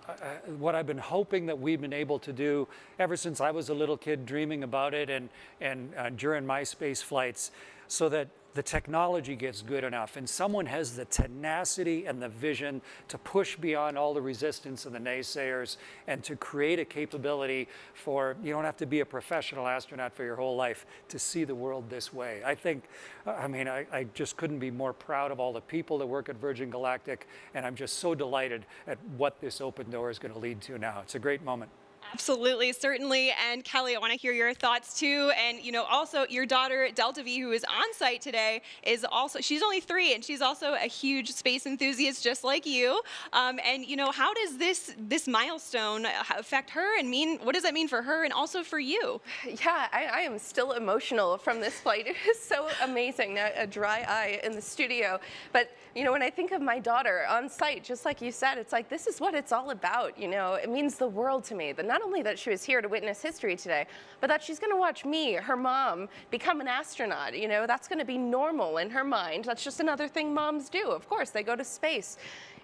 S9: I've been hoping that we've been able to do ever since I was a little kid, dreaming about it and during my space flights, so that the technology gets good enough and someone has the tenacity and the vision to push beyond all the resistance of the naysayers and to create a capability for, you don't have to be a professional astronaut for your whole life to see the world this way. I think, I just couldn't be more proud of all the people that work at Virgin Galactic, and I'm just so delighted at what this open door is going to lead to now. It's a great moment.
S1: Absolutely, certainly. And Kelly, I want to hear your thoughts too. And, also your daughter, Delta V, who is on site today, is also, she's only 3 and she's also a huge space enthusiast just like you. And, how does this milestone affect her and what does that mean for her and also for you?
S2: Yeah, I am still emotional from this flight. It is so amazing, a dry eye in the studio. But, when I think of my daughter on site, just like you said, it's like, this is what it's all about. It means the world to me. That not only that she was here to witness history today, but that she's going to watch me, her mom, become an astronaut. That's going to be normal in her mind. That's just another thing moms do. Of course, they go to space.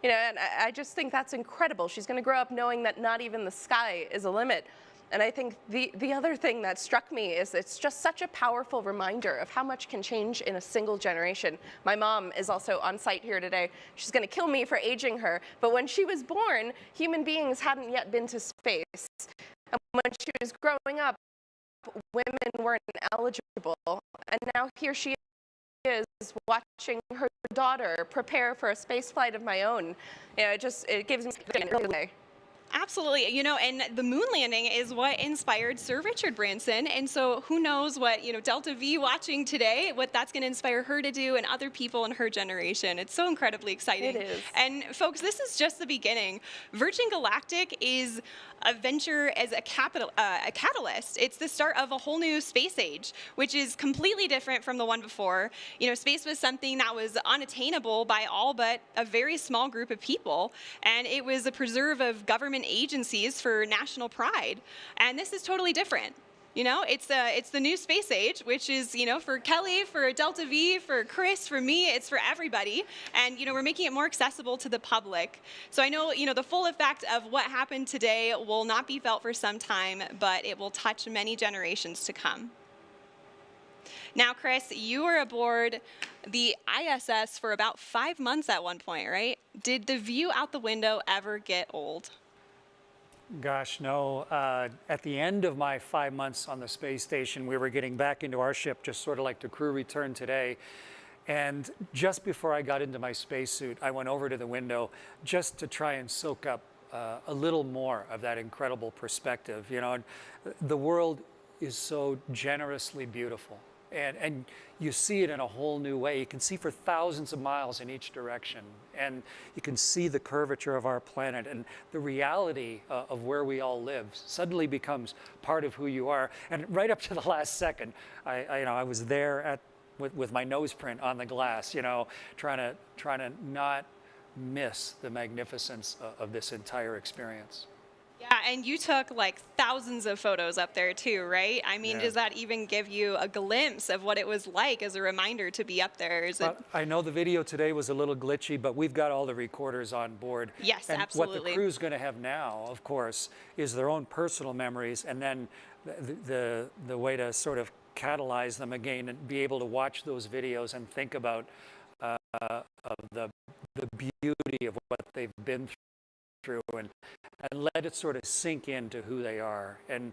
S2: And I just think that's incredible. She's going to grow up knowing that not even the sky is a limit. And I think the other thing that struck me is it's just such a powerful reminder of how much can change in a single generation. My mom is also on site here today. She's going to kill me for aging her, but when she was born, human beings hadn't yet been to space. And when she was growing up, women weren't eligible. And now here she is watching her daughter prepare for a space flight of my own. It gives me a
S1: Absolutely. And the moon landing is what inspired Sir Richard Branson. And so who knows what, Delta V watching today, what that's going to inspire her to do and other people in her generation. It's so incredibly exciting.
S2: It is.
S1: And folks, this is just the beginning. Virgin Galactic is a venture as a catalyst. It's the start of a whole new space age, which is completely different from the one before. Space was something that was unattainable by all but a very small group of people. And it was a preserve of government agencies for national pride. And this is totally different. It's the new space age, which is, for Kelly, for Delta V, for Chris, for me, it's for everybody. And, we're making it more accessible to the public. So I know, the full effect of what happened today will not be felt for some time, but it will touch many generations to come. Now, Chris, you were aboard the ISS for about 5 months at one point, right? Did the view out the window ever get old?
S9: Gosh, no. At the end of my 5 months on the space station, we were getting back into our ship, just sort of like the crew returned today. And just before I got into my spacesuit, I went over to the window just to try and soak up a little more of that incredible perspective. The world is so generously beautiful. And you see it in a whole new way. You can see for thousands of miles in each direction. And you can see the curvature of our planet, and the reality of where we all live suddenly becomes part of who you are. And right up to the last second, I was there with my nose print on the glass, trying to not miss the magnificence of this entire experience.
S1: Yeah, and you took like thousands of photos up there too, right?
S9: Yeah.
S1: Does that even give you a glimpse of what it was like as a reminder to be up there?
S9: I know the video today was a little glitchy, but we've got all the recorders on board.
S1: Yes,
S9: and
S1: absolutely.
S9: What the crew's going to have now, of course, is their own personal memories, and then the way to sort of catalyze them again and be able to watch those videos and think about the beauty of what they've been through and let it sort of sink into who they are. And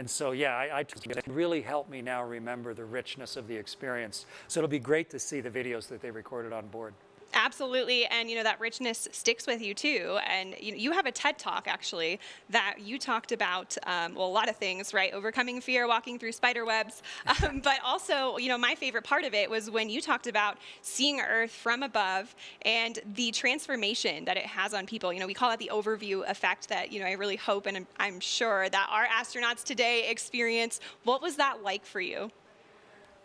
S9: so, yeah, it really helped me now remember the richness of the experience. So it'll be great to see the videos that they recorded on board.
S1: Absolutely, and that richness sticks with you too. And you have a TED Talk actually that you talked about, a lot of things, right? Overcoming fear, walking through spider webs. But also, my favorite part of it was when you talked about seeing Earth from above and the transformation that it has on people. We call it the overview effect that, I really hope and I'm sure that our astronauts today experience. What was that like for you?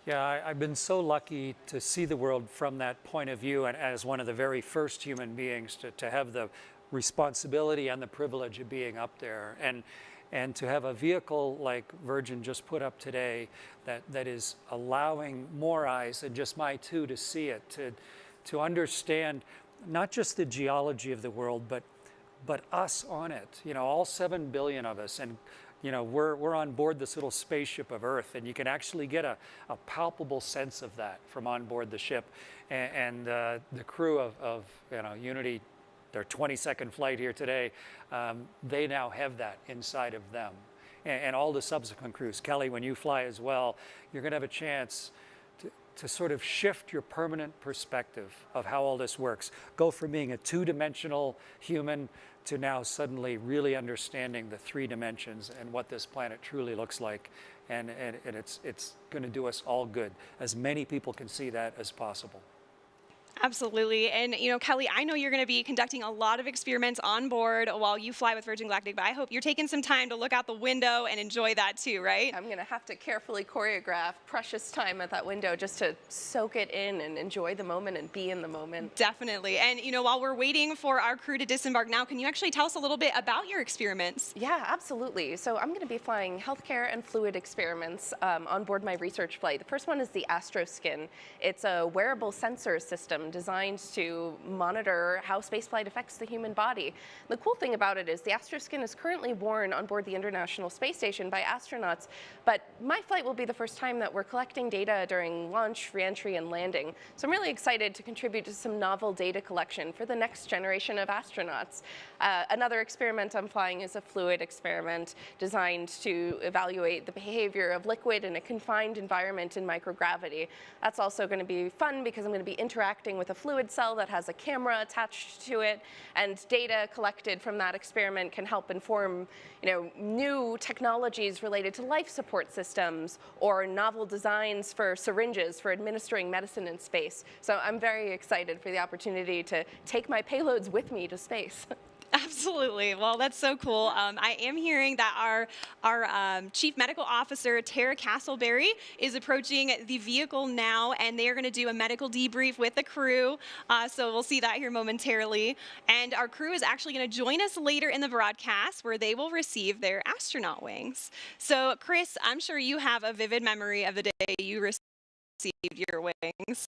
S9: Yeah, I've been so lucky to see the world from that point of view, and as one of the very first human beings to have the responsibility and the privilege of being up there, and to have a vehicle like Virgin just put up today that is allowing more eyes than just my two to see it, to understand not just the geology of the world, but us on it. All 7 billion of us, and you know, we're on board this little spaceship of Earth, and you can actually get a palpable sense of that from on board the ship. And the crew of you know, Unity, their 22nd flight here today, they now have that inside of them. And all the subsequent crews. Kelly, when you fly as well, you're going to have a chance to sort of shift your permanent perspective of how all this works. Go from being a two-dimensional human to now suddenly really understanding the 3 dimensions and what this planet truly looks like. And it's going to do us all good. As many people can see that as possible.
S1: Absolutely. And, you know, Kelly, I know you're going to be conducting a lot of experiments on board while you fly with Virgin Galactic, but I hope you're taking some time to look out the window and enjoy that too, right?
S2: I'm going to have to carefully choreograph precious time at that window just to soak it in and enjoy the moment and be in the moment.
S1: Definitely. And, you know, while we're waiting for our crew to disembark now, can you actually tell us a little bit about your experiments?
S2: Yeah, absolutely. So I'm going to be flying healthcare and fluid experiments on board my research flight. The first one is the AstroSkin. It's a wearable sensor system designed to monitor how spaceflight affects the human body. The cool thing about it is the AstroSkin is currently worn on board the International Space Station by astronauts, but my flight will be the first time that we're collecting data during launch, re-entry, and landing. So I'm really excited to contribute to some novel data collection for the next generation of astronauts. Another experiment I'm flying is a fluid experiment designed to evaluate the behavior of liquid in a confined environment in microgravity. That's also going to be fun because I'm going to be interacting with a fluid cell that has a camera attached to it, and data collected from that experiment can help inform, you know, new technologies related to life support systems or novel designs for syringes for administering medicine in space. So I'm very excited for the opportunity to take my payloads with me to space.
S1: Absolutely. Well, that's so cool. I am hearing that our Chief Medical Officer, Tara Castleberry, is approaching the vehicle now, and they are going to do a medical debrief with the crew. So we'll see that here momentarily. And our crew is actually going to join us later in the broadcast, where they will receive their astronaut wings. So, Chris, I'm sure you have a vivid memory of the day you received your wings.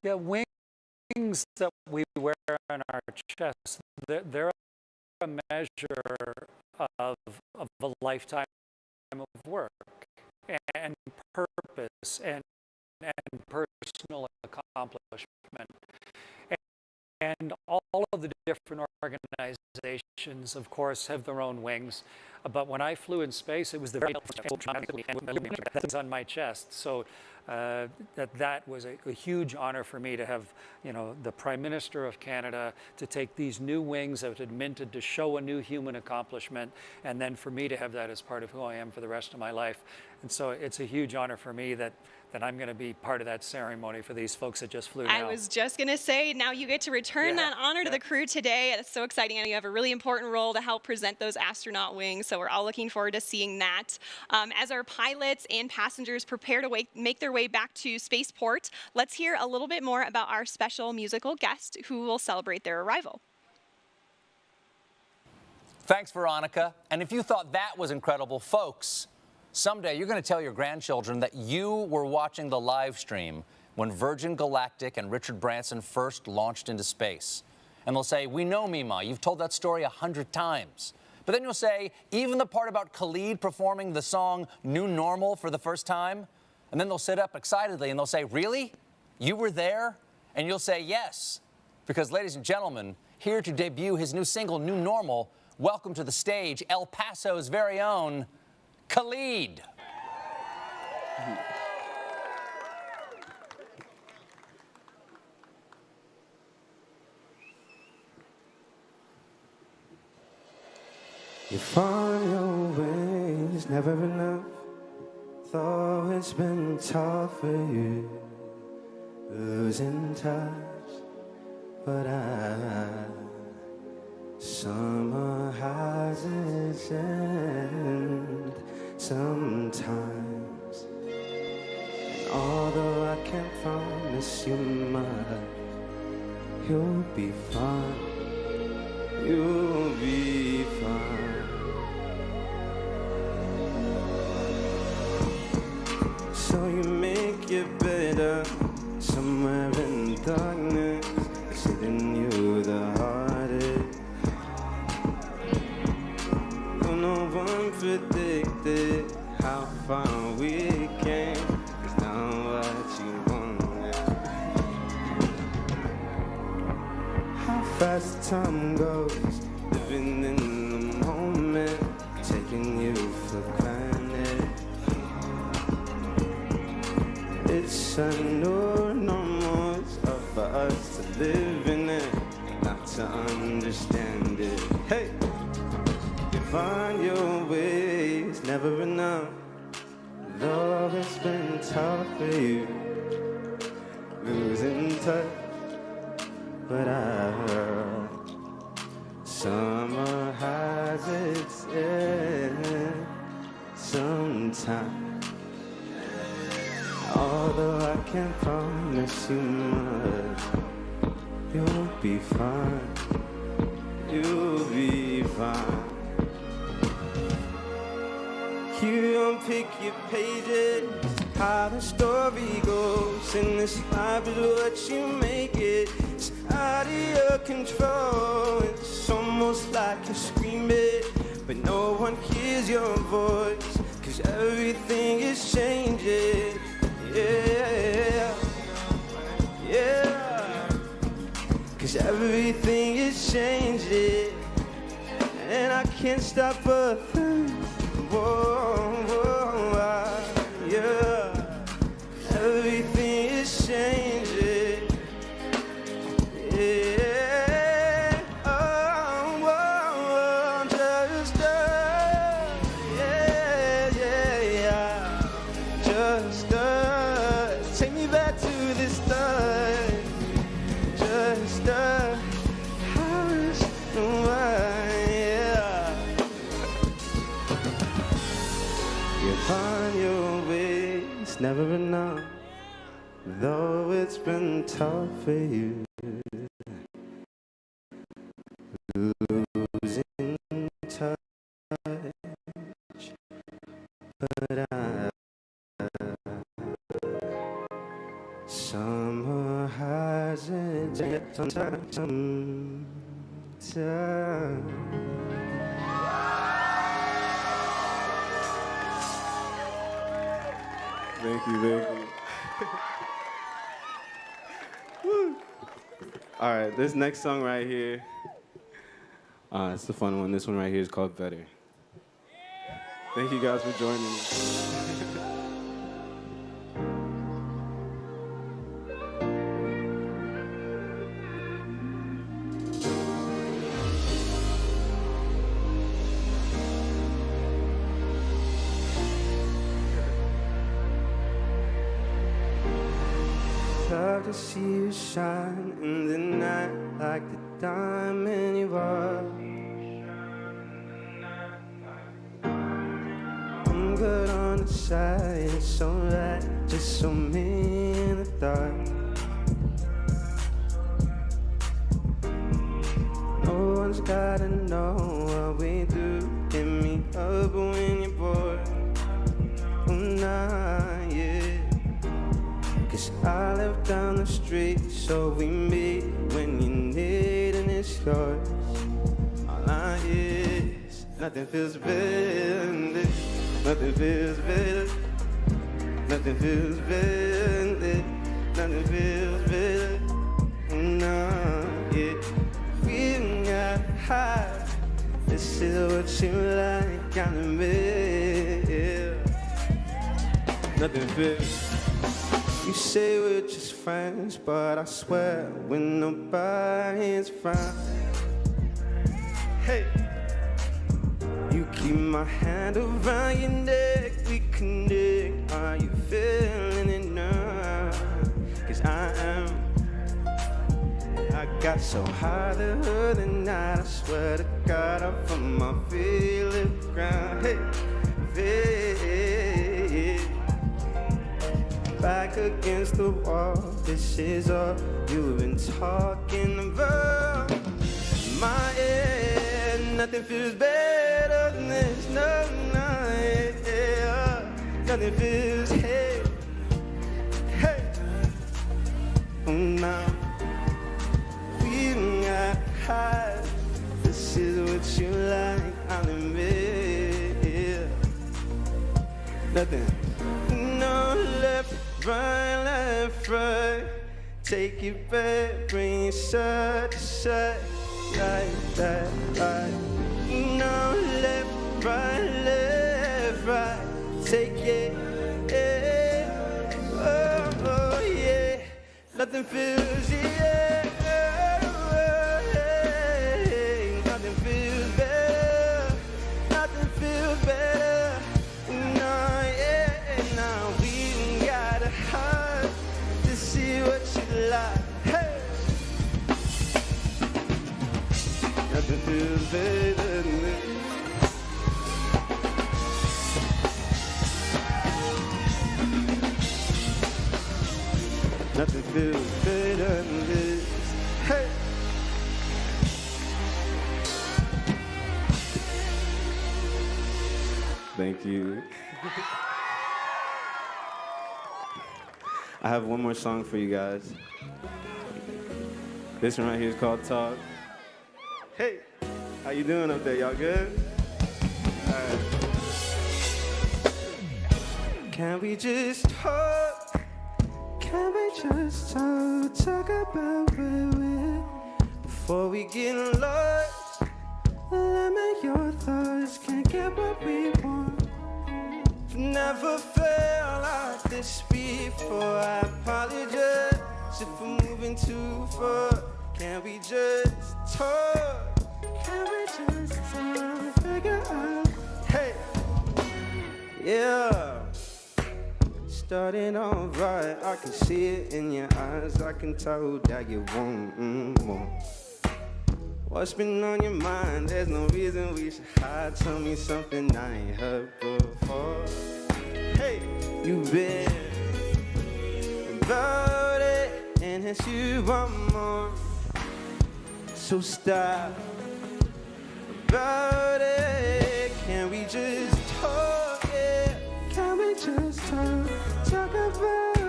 S9: Yeah, wings that we wear on our chest, they're a measure of a lifetime of work and purpose and personal accomplishment. And all of the different organizations, of course, have their own wings. But when I flew in space, it was the very that's on my chest. So that was a huge honor for me to have, you know, the Prime Minister of Canada to take these new wings that had minted to show a new human accomplishment, and then for me to have that as part of who I am for the rest of my life. And so it's a huge honor for me that I'm going to be part of that ceremony for these folks that just flew now.
S1: I was just going to say, now you get to return that honor to the crew today. It's so exciting. And you have a really important role to help present those astronaut wings. So we're all looking forward to seeing that. As our pilots and passengers prepare to make their way back to spaceport, let's hear a little bit more about our special musical guest who will celebrate their arrival.
S4: Thanks, Veronica. And if you thought that was incredible, folks, someday you're going to tell your grandchildren that you were watching the live stream when Virgin Galactic and Richard Branson first launched into space. And they'll say, "We know, Mima, you've told that story 100 times. But then you'll say, even the part about Khalid performing the song New Normal for the first time? And then they'll sit up excitedly and they'll say, "Really? You were there?" And you'll say, "Yes." Because, ladies and gentlemen, here to debut his new single, New Normal, welcome to the stage El Paso's very own Khalid.
S20: You find your ways never enough. Though it's been tough for you, losing touch, but summer has its end sometimes. And although I can't promise you much, you'll be fine. You'll be fine. So you make it better somewhere in darkness, sitting you the hardest. Though no one predicted how far we came. It's not what you wanted. How fast time goes, living in the moment, taking you for granted. It's a new normal, it's up for us to live in it, not to understand it. Hey, you find your ways, never enough. Though it's been tough for you, losing touch. But I heard summer has its end sometime. Although I can't promise you much, you'll be fine. You'll be fine. You unpick your pages, how the story goes. And this life is what you make it. It's out of your control. It's almost like you're screaming, but no one hears your voice, 'cause everything is changing. Yeah, yeah, 'cause everything is changing, and I can't stop a thing. Whoa, whoa, yeah, everything is changing. Yeah, oh, whoa, just yeah, yeah, yeah, just take me back to this time. Just find your ways, never enough. Though it's been tough for you, losing touch. But summer has its sometimes. Thank you, thank you. All right, this next song right here, it's the fun one. This one right here is called Better. Thank you guys for joining me. Love to see you shine in the night like the diamond you are. I'm good on the side, it's alright, just so me in the dark. No one's gotta know what we do. Hit me up when you're bored. Oh, nah, yeah. 'Cause I live down the street, so we meet when you need, and it's yours. All I is, nothing feels better than this. Nothing feels better. Nothing feels better than this. Nothing feels better. No, yeah. We got high. This is what you like, I admit. Yeah. Nothing feels. You say we're just friends, but I swear when nobody's around. Hey, you keep my hand around your neck, we connect. Are you feeling it now? 'Cause I am. I got so high the other night, I swear to God, I felt my feet lift the ground. Hey, hey. Back against the wall, this is all you've been talking about. My end, nothing feels better than this. No, no, yeah. Nothing feels, hey, hey. Oh, now we got high. This is what you like, I'll admit, yeah. nothing. No, left, right. Take it back, bring it side to side, like that, right. No, left, right. Take it, yeah. Oh, yeah. Nothing feels, yeah. Nothing feels better. Nothing feels better. No, yeah. Now we got a heart to see what you like. Hey. Nothing feels better than this. Nothing feels better than this. Hey! Thank you. I have one more song for you guys. This one right here is called Talk. Hey! How you doing up there? Y'all good? All right. Can we just talk? Can we just talk about where we're before we get lost? Limit your thoughts, can't get what we want. Never felt like this before. I apologize if we're moving too far. Can we just talk? Can we just talk? Figure out. Hey, yeah. Starting off right, I can see it in your eyes. I can tell that you want more. What's been on your mind? There's no reason we should hide. Tell me something I ain't heard before. Hey, you've been about it, and it's you want more. So stop about it. Can we just talk? Yeah, can we just talk? Talk about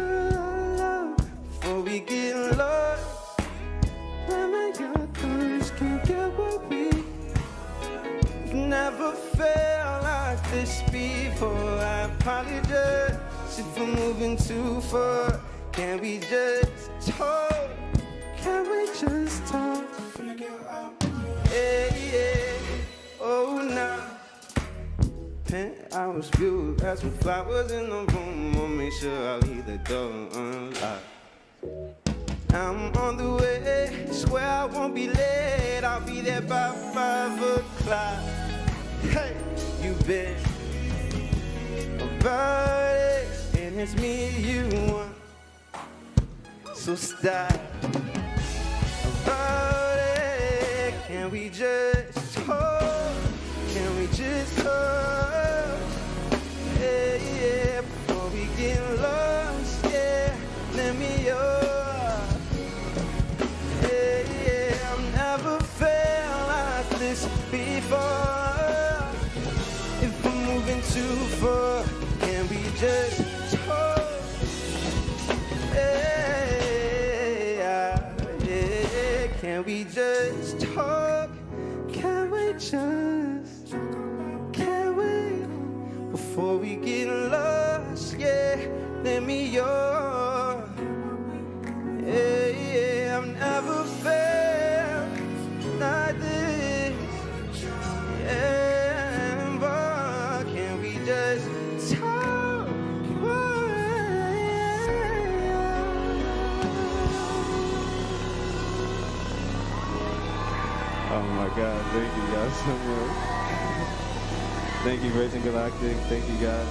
S20: love before we get lost. Limit your thoughts, can't get what we never felt like this before. I apologize if we're moving too far. Can we just talk? Can we just talk? Yeah. Oh, nah. Penthouse view, got some flowers in the room. I'll make sure I leave the door unlocked. I'm on the way, swear I won't be late. I'll be there by 5 o'clock. Hey, you've been about it, and it's me you want. So stop about it. Can we just talk? Can we just talk? Yeah, yeah, before we get lost, yeah, let me up. Yeah, yeah, I've never felt like this before. If we're moving too far, can we just talk? Yeah, yeah, can we just talk? Can we just, can we, before we get lost, yeah, let me up. Yeah, yeah, I've never felt like this. Yeah, but can we just talk? Oh my God, thank you guys so much. Thank you, Branson Galactic. Thank you guys.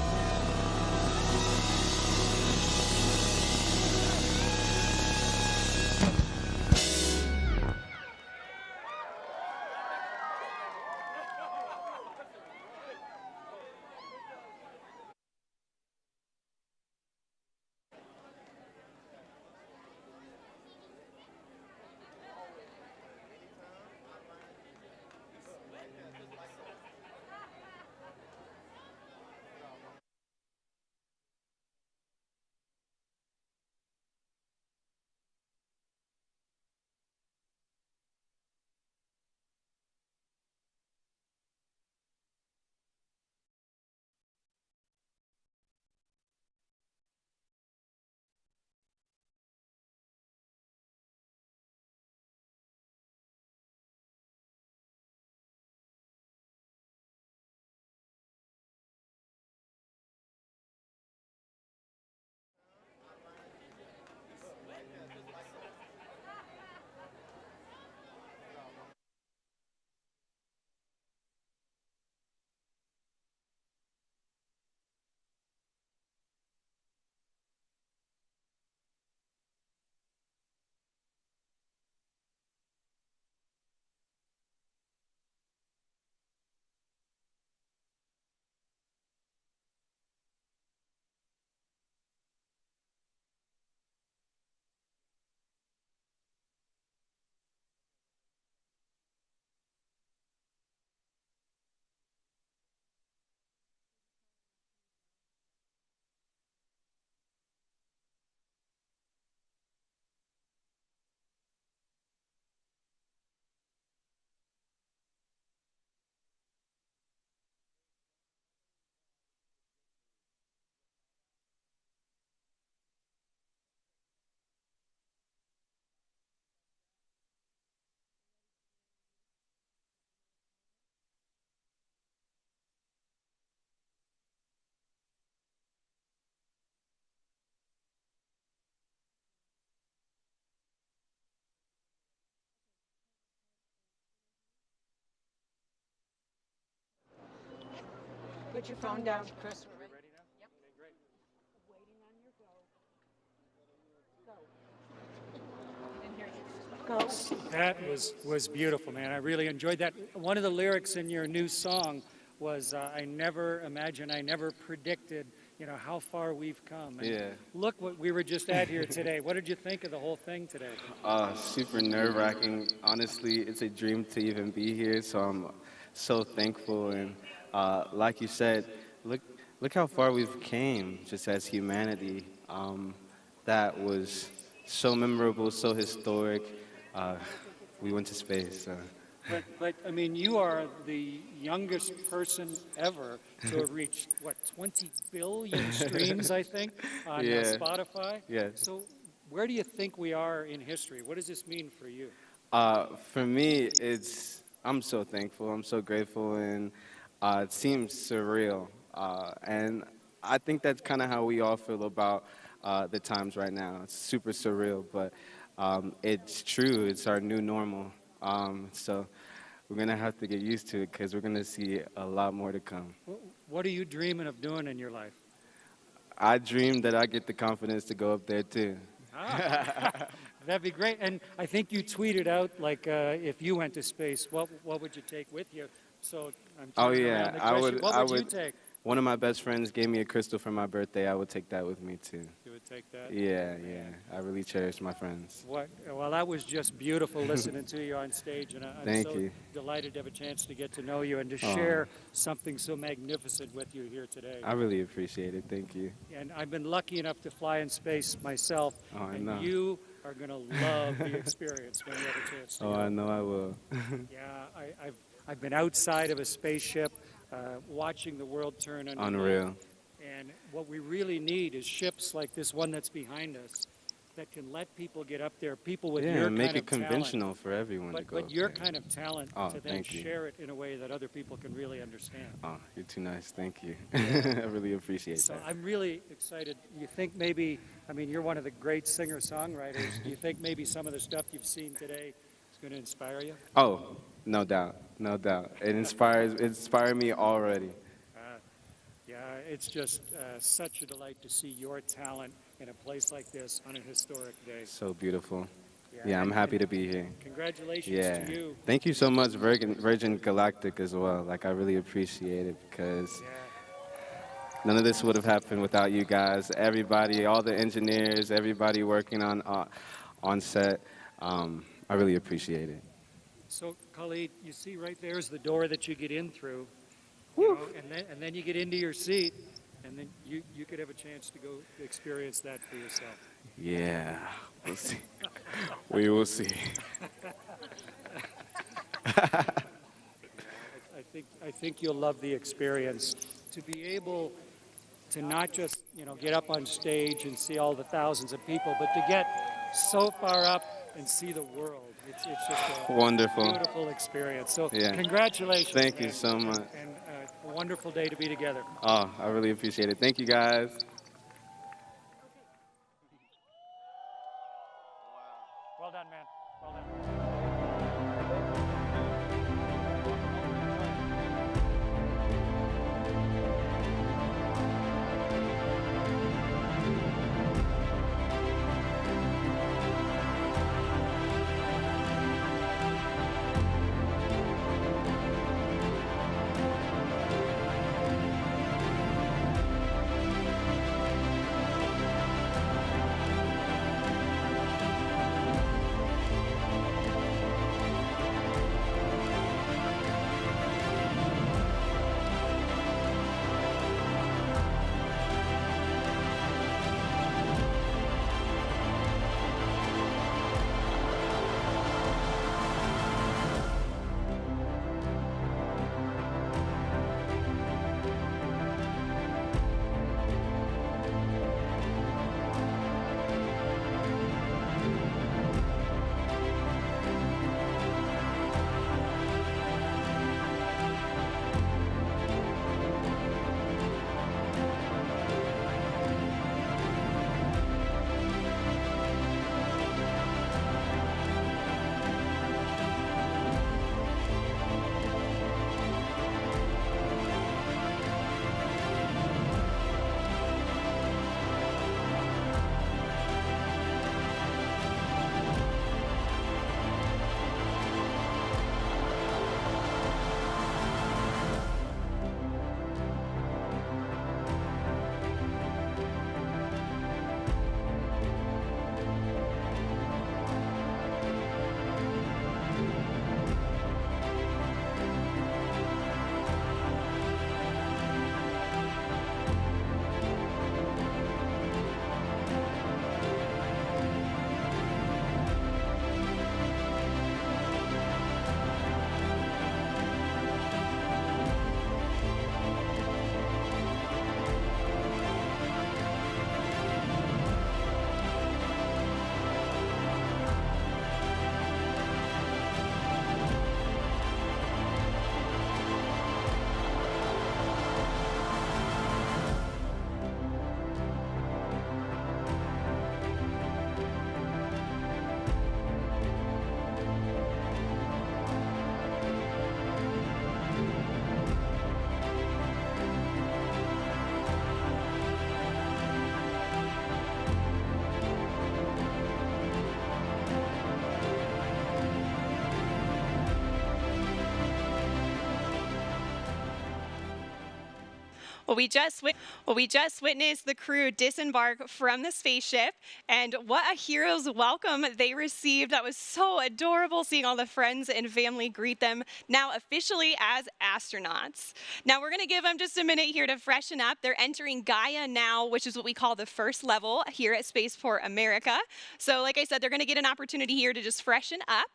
S21: Put your phone down, Chris. We're ready now? Yep. Okay, great. Waiting on your go. Go. Didn't hear you.
S9: That was beautiful, man. I really enjoyed that. One of the lyrics in your new song was, I never imagined, I never predicted, how far we've come. And
S20: Yeah.
S9: Look what we were just at here today. What did you think of the whole thing today?
S20: Super nerve-wracking. Honestly, it's a dream to even be here, so I'm so thankful. And like you said, look how far we've came just as humanity. That was so memorable, so historic. We went to space.
S9: But I mean, you are the youngest person ever to have reached, 20 billion streams, I think, on Spotify?
S20: Yeah.
S9: So where do you think we are in history? What does this mean for you?
S20: For me, I'm so thankful. I'm so grateful, and it seems surreal. And I think that's kind of how we all feel about the times right now. It's super surreal, but it's true. It's our new normal. So we're going to have to get used to it because we're going to see a lot more to come.
S9: What are you dreaming of doing in your life?
S20: I dream that I get the confidence to go up there, too.
S9: That'd be great. And I think you tweeted out, if you went to space, what would you take with you? So I'm turning around the question. What would you take?
S20: One of my best friends gave me a crystal for my birthday. I would take that with me, too.
S9: You would take that?
S20: Yeah. I really cherish my friends.
S9: Well, that was just beautiful listening to you on stage, and I'm so delighted to have a chance to get to know you and to share something so magnificent with you here today.
S20: I really appreciate it. Thank you.
S9: And I've been lucky enough to fly in space myself,
S20: I know.
S9: And you are going to love the experience when you have a chance to go.
S20: I know I will.
S9: Yeah, I've been outside of a spaceship, watching the world turn underneath.
S20: Unreal.
S9: And what we really need is ships like this one that's behind us that can let people get up there, people with your kind of talent.
S20: Yeah, make it conventional for everyone to go
S9: But your
S20: up there.
S9: kind of talent to then share it in a way that other people can really understand.
S20: Oh, you're too nice. Thank you. I really appreciate that.
S9: I'm really excited. You think maybe, you're one of the great singer-songwriters. Do you think maybe some of the stuff you've seen today is going to inspire you?
S20: Oh, no doubt. No doubt. It inspired me already.
S9: Yeah, it's just such a delight to see your talent in a place like this on a historic day.
S20: So beautiful. Yeah, I'm happy to be here.
S9: Congratulations to you.
S20: Thank you so much, Virgin Galactic, as well. I really appreciate it because none of this would have happened without you guys. Everybody, all the engineers, everybody working on set. I really appreciate it.
S9: So, Khalid, you see right there is the door that you get in through. And then you get into your seat, and then you could have a chance to go experience that for yourself.
S20: Yeah, we'll see. We will see.
S9: I think you'll love the experience. To be able to not just get up on stage and see all the thousands of people, but to get so far up and see the world. It's just a
S20: wonderful,
S9: beautiful experience. So congratulations.
S20: Thank you so much.
S9: And a wonderful day to be together.
S20: Oh, I really appreciate it. Thank you, guys.
S9: Well done, man. Well done.
S1: Well, we just witnessed the crew disembark from the spaceship, and what a hero's welcome they received. That was so adorable, seeing all the friends and family greet them now officially as astronauts. Now we're going to give them just a minute here to freshen up. They're entering Gaia now, which is what we call the first level here at Spaceport America. So like I said, they're going to get an opportunity here to just freshen up.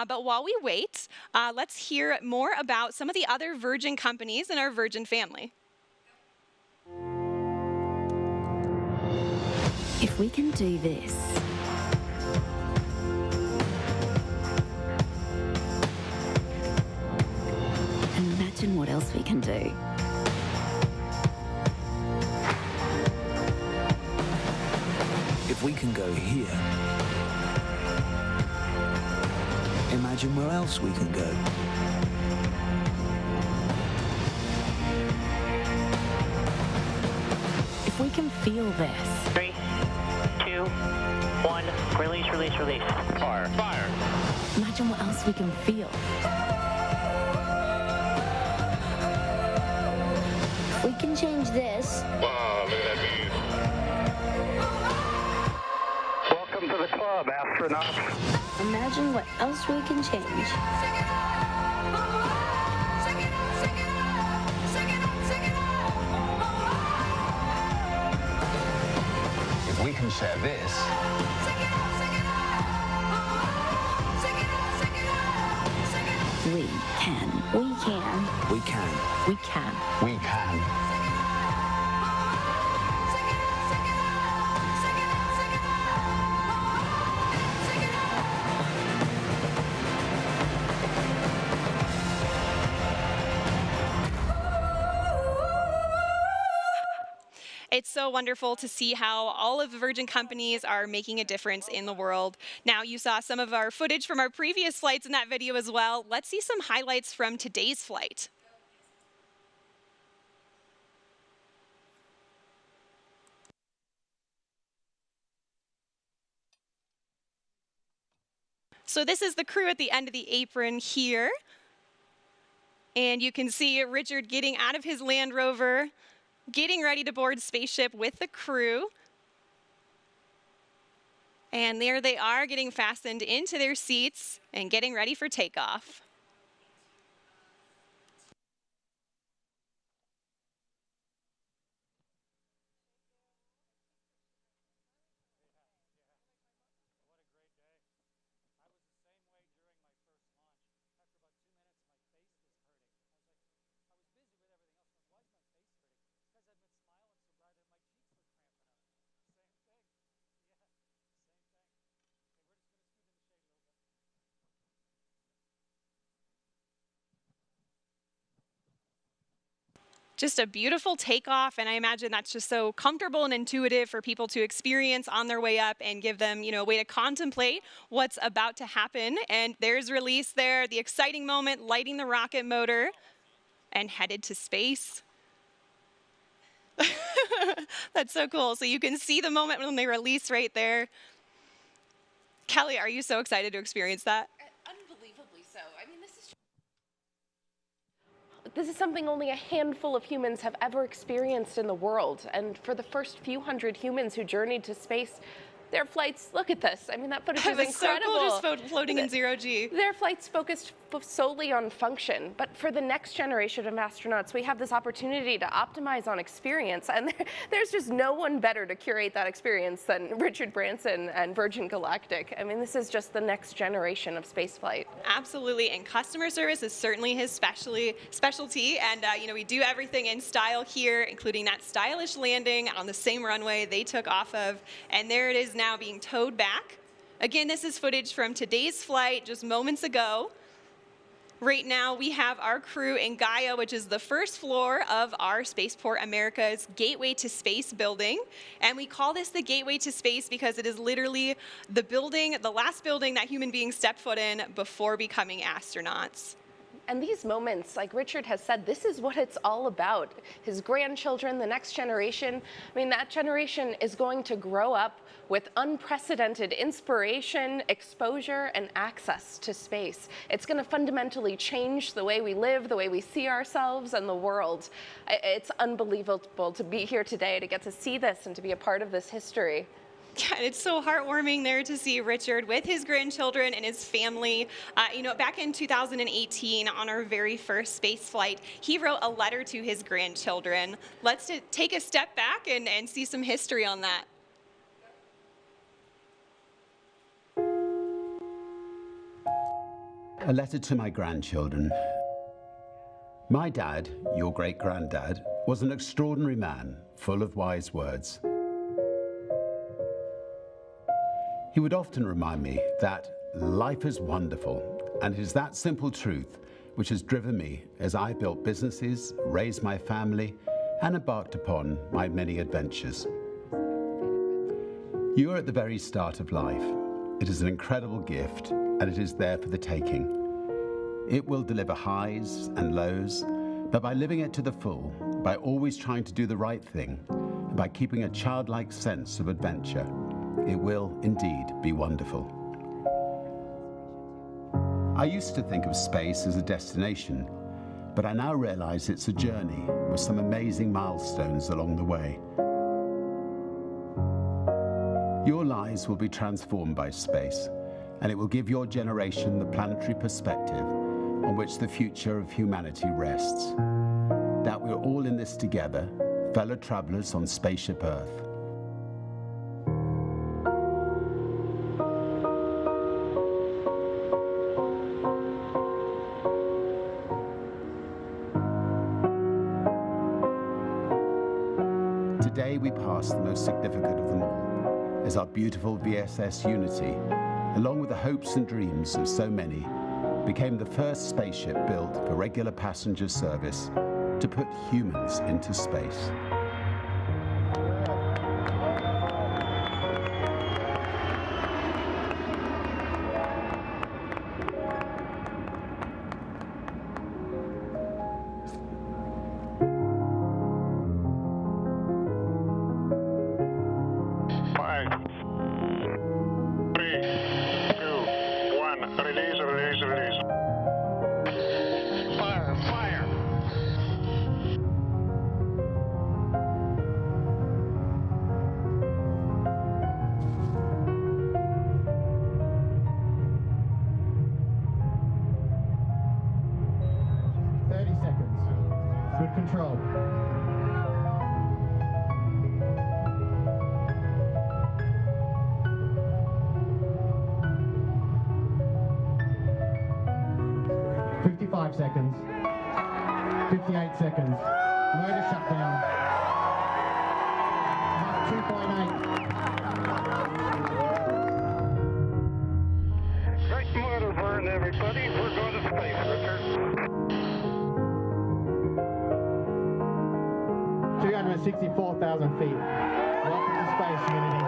S1: But while we wait, let's hear more about some of the other Virgin companies in our Virgin family.
S18: If we can do this, imagine what else we can do.
S3: If we can go here, imagine where else we can go.
S18: If we can feel this.
S22: 3, 2, 1, release, release, release. Fire, fire.
S18: Imagine what else we can feel.
S23: We can change this.
S19: Wow, look at that view. Welcome to the club, astronauts.
S23: Imagine what else we can change.
S5: If we can share this,
S18: We can.
S23: We can.
S3: We can.
S18: We can.
S5: we can.
S1: It's so wonderful to see how all of the Virgin companies are making a difference in the world. Now, you saw some of our footage from our previous flights in that video as well. Let's see some highlights from today's flight. So this is the crew at the end of the apron here. And you can see Richard getting out of his Land Rover, getting ready to board spaceship with the crew. And there they are, getting fastened into their seats and getting ready for takeoff. Just a beautiful takeoff, and I imagine that's just so comfortable and intuitive for people to experience on their way up and give them, a way to contemplate what's about to happen. And there's release there, the exciting moment, lighting the rocket motor and headed to space. That's so cool. So you can see the moment when they release right there. Kelly, are you so excited to experience that?
S2: Unbelievably so. I mean, this is something only a handful of humans have ever experienced in the world. And for the first few hundred humans who journeyed to space, their flights, look at this. I mean, that footage is incredible.
S1: So cool, just floating in zero G.
S2: Their flights focused solely on function. But for the next generation of astronauts, we have this opportunity to optimize on experience. And there's just no one better to curate that experience than Richard Branson and Virgin Galactic. I mean, this is just the next generation of spaceflight.
S1: Absolutely, and customer service is certainly his specialty. And we do everything in style here, including that stylish landing on the same runway they took off of. And there it is now being towed back. Again, this is footage from today's flight just moments ago. Right now, we have our crew in Gaia, which is the first floor of our Spaceport America's Gateway to Space building. And we call this the Gateway to Space because it is literally the building, the last building that human beings step foot in before becoming astronauts.
S2: And these moments, like Richard has said, this is what it's all about. His grandchildren, the next generation. I mean, that generation is going to grow up with unprecedented inspiration, exposure, and access to space. It's going to fundamentally change the way we live, the way we see ourselves and the world. It's unbelievable to be here today, to get to see this and to be a part of this history.
S1: Yeah, it's so heartwarming there to see Richard with his grandchildren and his family. You know, back in 2018, on our very first space flight, he wrote a letter to his grandchildren. Let's take a step back and see some history on that.
S5: A letter to my grandchildren. My dad, your great-granddad, was an extraordinary man, full of wise words. He would often remind me that life is wonderful, and it is that simple truth which has driven me as I built businesses, raised my family, and embarked upon my many adventures. You are at the very start of life. It is an incredible gift, and it is there for the taking. It will deliver highs and lows, but by living it to the full, by always trying to do the right thing, and by keeping a childlike sense of adventure, it will indeed be wonderful. I used to think of space as a destination, but I now realize it's a journey with some amazing milestones along the way. Your lives will be transformed by space, and it will give your generation the planetary perspective on which the future of humanity rests. That we're all in this together, fellow travelers on Spaceship Earth. Today we pass the most significant of them all, as our beautiful VSS Unity, along with the hopes and dreams of so many, became the first spaceship built for regular passenger service to put humans into space.
S10: Control. Seconds. 58 seconds. Motor shutdown. 2.8.
S19: Great motor burn, everybody. We're going to space, Richard.
S10: 264,000 feet. Welcome to space, Unity.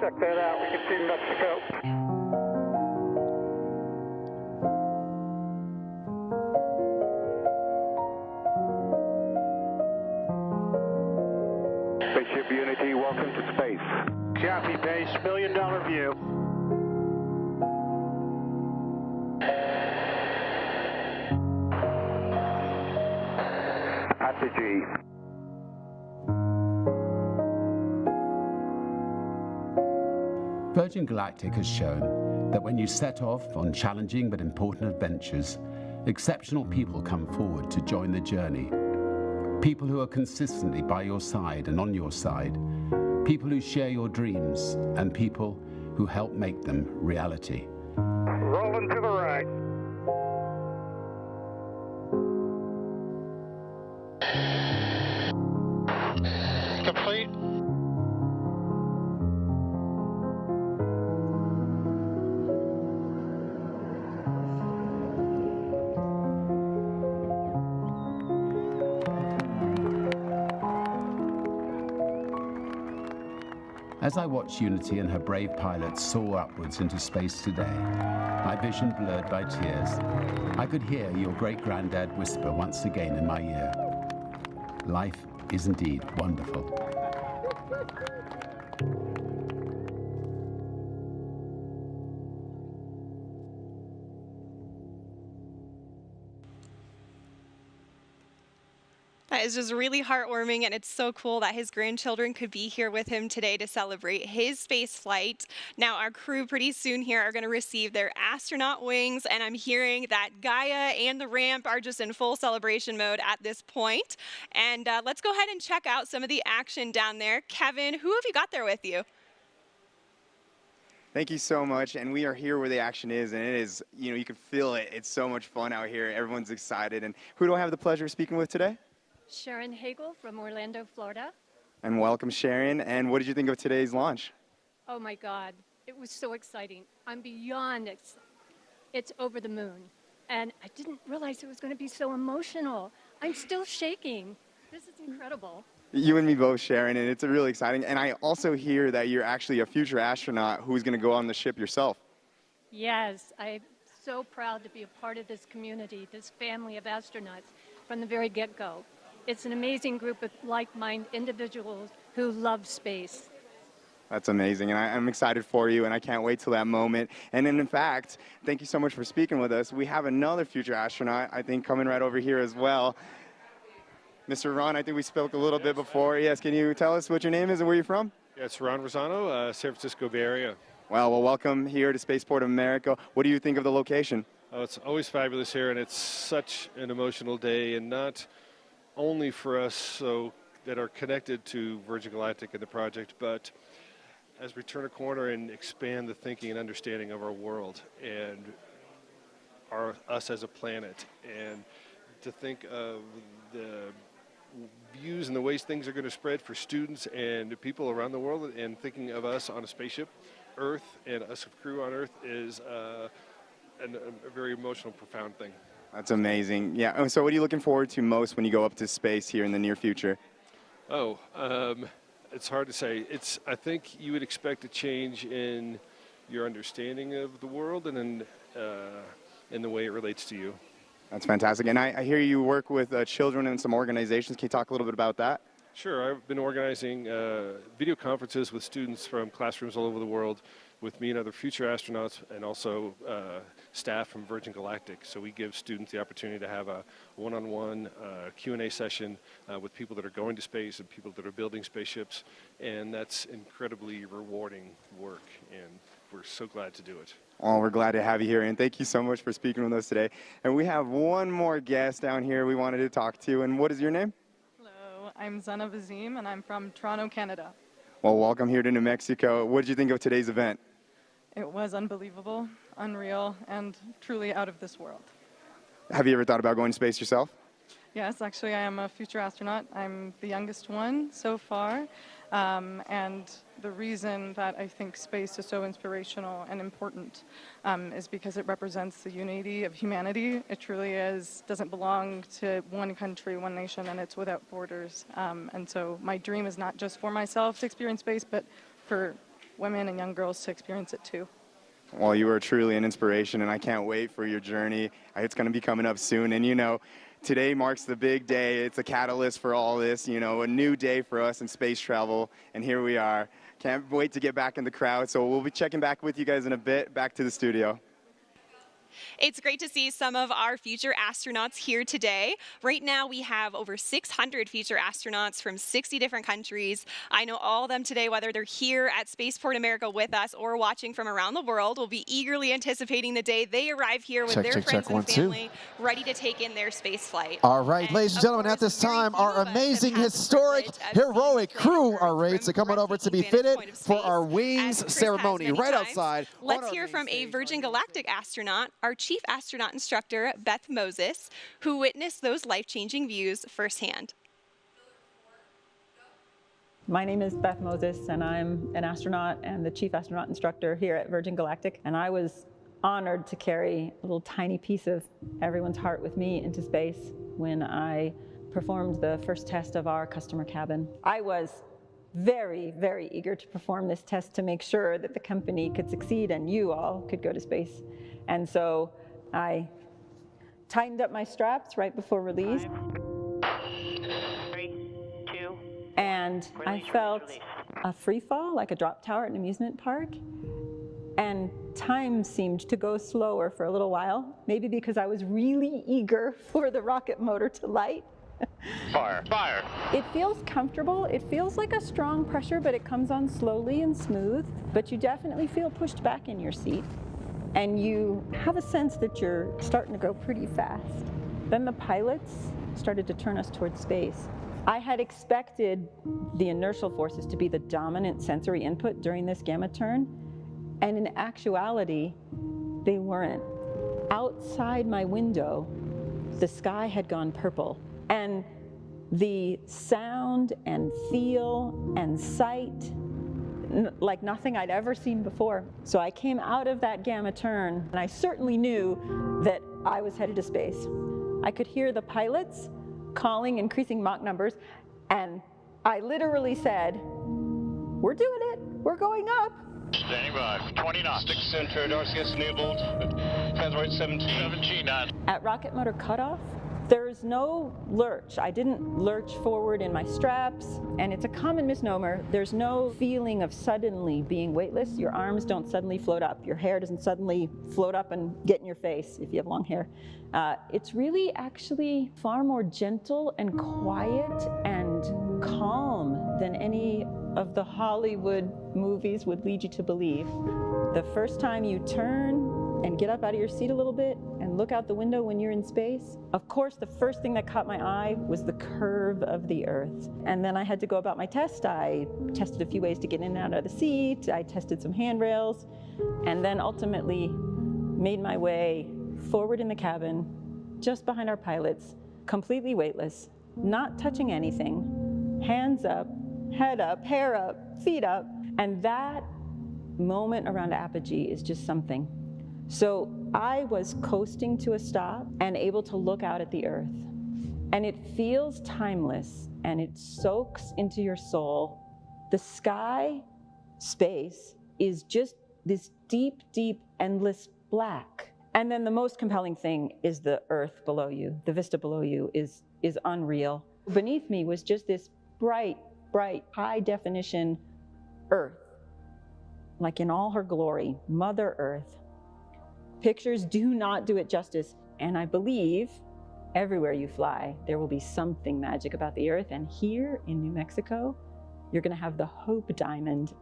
S19: Check that out. We can see Mexico.
S11: Spaceship Unity, welcome to space.
S19: Copy, base. $1 million view.
S11: Apogee.
S5: Virgin Galactic has shown that when you set off on challenging but important adventures, exceptional people come forward to join the journey. People who are consistently by your side and on your side. People who share your dreams and people who help make them reality.
S19: Rolling to the right.
S5: As I watch Unity and her brave pilots soar upwards into space today, my vision blurred by tears, I could hear your great-granddad whisper once again in my ear, "Life is indeed wonderful."
S1: That is just really heartwarming, and it's so cool that his grandchildren could be here with him today to celebrate his space flight. Now, our crew pretty soon here are going to receive their astronaut wings, and I'm hearing that Gaia and the ramp are just in full celebration mode at this point. And let's go ahead and check out some of the action down there. Kevin, who have you got there with you?
S12: Thank you so much, and we are here where the action is, and it is, you can feel it. It's so much fun out here. Everyone's excited. And who do I have the pleasure of speaking with today?
S14: Sharon Hagel from Orlando, Florida.
S12: And welcome, Sharon. And what did you think of today's launch?
S14: Oh my God, it was so exciting. I'm beyond it's over the moon. And I didn't realize it was going to be so emotional. I'm still shaking. This is incredible.
S12: You and me both, Sharon, and it's really exciting. And I also hear that you're actually a future astronaut who's going to go on the ship yourself.
S14: Yes, I'm so proud to be a part of this community, this family of astronauts from the very get-go. It's an amazing group of like-minded individuals who love space.
S12: That's amazing, and I'm excited for you, and I can't wait till that moment. And then, in fact, thank you so much for speaking with us. We have another future astronaut, I think, coming right over here as well. Mr. Ron, I think we spoke a little bit before. Yes, can you tell us what your name is and where you're from?
S15: Yeah, it's Ron Rosano, San Francisco Bay Area.
S12: Well, welcome here to Spaceport America. What do you think of the location?
S15: Oh, it's always fabulous here, and it's such an emotional day, and not only for us that are connected to Virgin Galactic and the project, but as we turn a corner and expand the thinking and understanding of our world and us as a planet, and to think of the views and the ways things are going to spread for students and people around the world, and thinking of us on a spaceship, Earth, and us crew on Earth is a very emotional, profound thing.
S12: That's amazing. Yeah, so what are you looking forward to most when you go up to space here in the near future?
S15: Oh, it's hard to say. I think you would expect a change in your understanding of the world and in the way it relates to you.
S12: That's fantastic. And I hear you work with children in some organizations. Can you talk a little bit about that?
S15: Sure. I've been organizing video conferences with students from classrooms all over the world with me and other future astronauts, and also staff from Virgin Galactic. So we give students the opportunity to have a one-on-one Q&A session with people that are going to space and people that are building spaceships, and that's incredibly rewarding work, and we're so glad to do it.
S12: Oh, we're glad to have you here, and thank you so much for speaking with us today. And we have one more guest down here we wanted to talk to, and what is your name?
S24: Hello, I'm Zana Vazim, and I'm from Toronto, Canada.
S12: Well, welcome here to New Mexico. What did you think of today's event?
S24: It was unbelievable, unreal, and truly out of this world.
S12: Have you ever thought about going to space yourself?
S24: Yes, actually, I am a future astronaut. I'm the youngest one so far, and the reason that I think space is so inspirational and important is because it represents the unity of humanity. It truly doesn't belong to one country, one nation, and it's without borders. And so my dream is not just for myself to experience space, but for women and young girls to experience it too.
S12: Well, you are truly an inspiration, and I can't wait for your journey. It's going to be coming up soon, and today marks the big day. It's a catalyst for all this, a new day for us in space travel, and here we are. Can't wait to get back in the crowd, so we'll be checking back with you guys in a bit. Back to the studio.
S1: It's great to see some of our future astronauts here today. Right now, we have over 600 future astronauts from 60 different countries. I know all of them today, whether they're here at Spaceport America with us or watching from around the world, will be eagerly anticipating the day they arrive here with their friends and family, ready to take in their space flight.
S25: All right, ladies and gentlemen, at this time, our amazing, historic, heroic crew are ready to come on over to be fitted for our wings ceremony right outside.
S1: Let's hear from a Virgin Galactic astronaut, our Chief Astronaut Instructor, Beth Moses, who witnessed those life-changing views firsthand.
S6: My name is Beth Moses, and I'm an astronaut and the Chief Astronaut Instructor here at Virgin Galactic. And I was honored to carry a little tiny piece of everyone's heart with me into space when I performed the first test of our customer cabin. I was very, very eager to perform this test to make sure that the company could succeed and you all could go to space. And so I tightened up my straps right before release.
S22: 3, 2,
S6: and I felt a free fall, like a drop tower at an amusement park. And time seemed to go slower for a little while, maybe because I was really eager for the rocket motor to light.
S22: Fire, fire.
S6: It feels comfortable. It feels like a strong pressure, but it comes on slowly and smooth. But you definitely feel pushed back in your seat. And you have a sense that you're starting to go pretty fast. Then the pilots started to turn us towards space. I had expected the inertial forces to be the dominant sensory input during this gamma turn. And in actuality, they weren't. Outside my window, the sky had gone purple. And the sound and feel and sight, like nothing I'd ever seen before. So I came out of that gamma turn, and I certainly knew that I was headed to space. I could hear the pilots calling increasing Mach numbers, and I literally said, "We're doing it, we're going up."
S22: Standing by, 20 knots. Stick center, RCS enabled, transfer 17 knots.
S6: At rocket motor cutoff, there's no lurch. I didn't lurch forward in my straps, and it's a common misnomer. There's no feeling of suddenly being weightless. Your arms don't suddenly float up. Your hair doesn't suddenly float up and get in your face if you have long hair. It's really actually far more gentle and quiet and calm than any of the Hollywood movies would lead you to believe. The first time you turn and get up out of your seat a little bit and look out the window when you're in space, of course, the first thing that caught my eye was the curve of the Earth. And then I had to go about my test. I tested a few ways to get in and out of the seat. I tested some handrails, and then ultimately made my way forward in the cabin, just behind our pilots, completely weightless, not touching anything, hands up, head up, hair up, feet up. And that moment around apogee is just something. So I was coasting to a stop and able to look out at the Earth. And it feels timeless, and it soaks into your soul. The sky, space, is just this deep, deep, endless black. And then the most compelling thing is the Earth below you. The vista below you is unreal. Beneath me was just this bright, bright, high definition Earth, like in all her glory, Mother Earth. Pictures do not do it justice, and I believe everywhere you fly, there will be something magic about the Earth, and here in New Mexico, you're gonna have the Hope Diamond,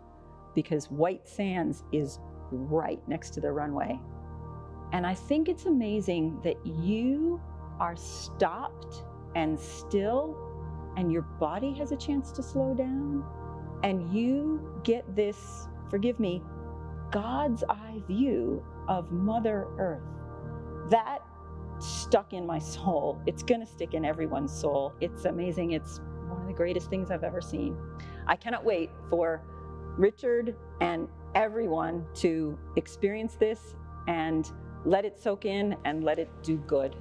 S6: because White Sands is right next to the runway. And I think it's amazing that you are stopped and still, and your body has a chance to slow down, and you get this, forgive me, God's eye view of Mother Earth. That stuck in my soul. It's gonna stick in everyone's soul. It's amazing. It's one of the greatest things I've ever seen. I cannot wait for Richard and everyone to experience this and let it soak in and let it do good.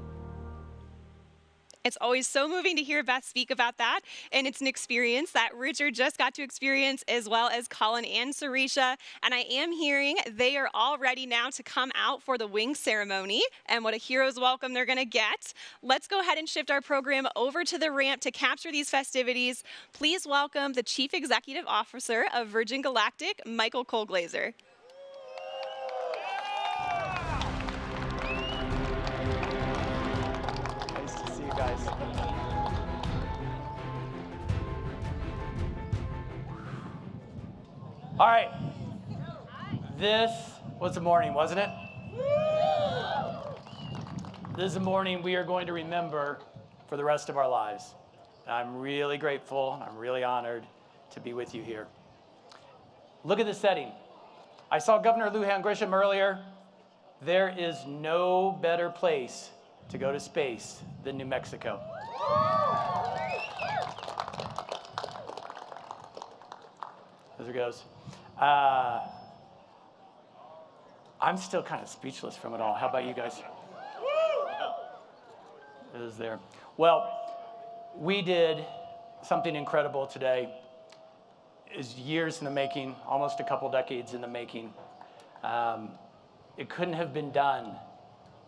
S1: It's always so moving to hear Beth speak about that, and it's an experience that Richard just got to experience, as well as Colin and Sarisha. And I am hearing they are all ready now to come out for the wing ceremony, and what a hero's welcome they're gonna get. Let's go ahead and shift our program over to the ramp to capture these festivities. Please welcome the Chief Executive Officer of Virgin Galactic, Michael Colglazer.
S7: Guys. All right. This was a morning, wasn't it? This is a morning we are going to remember for the rest of our lives. And I'm really grateful, and I'm really honored to be with you here. Look at the setting. I saw Governor Lujan Grisham earlier. There is no better place to go to space than New Mexico. There it goes. I'm still kind of speechless from it all. How about you guys? It is there. Well, we did something incredible today. is years in the making, almost a couple decades in the making. It couldn't have been done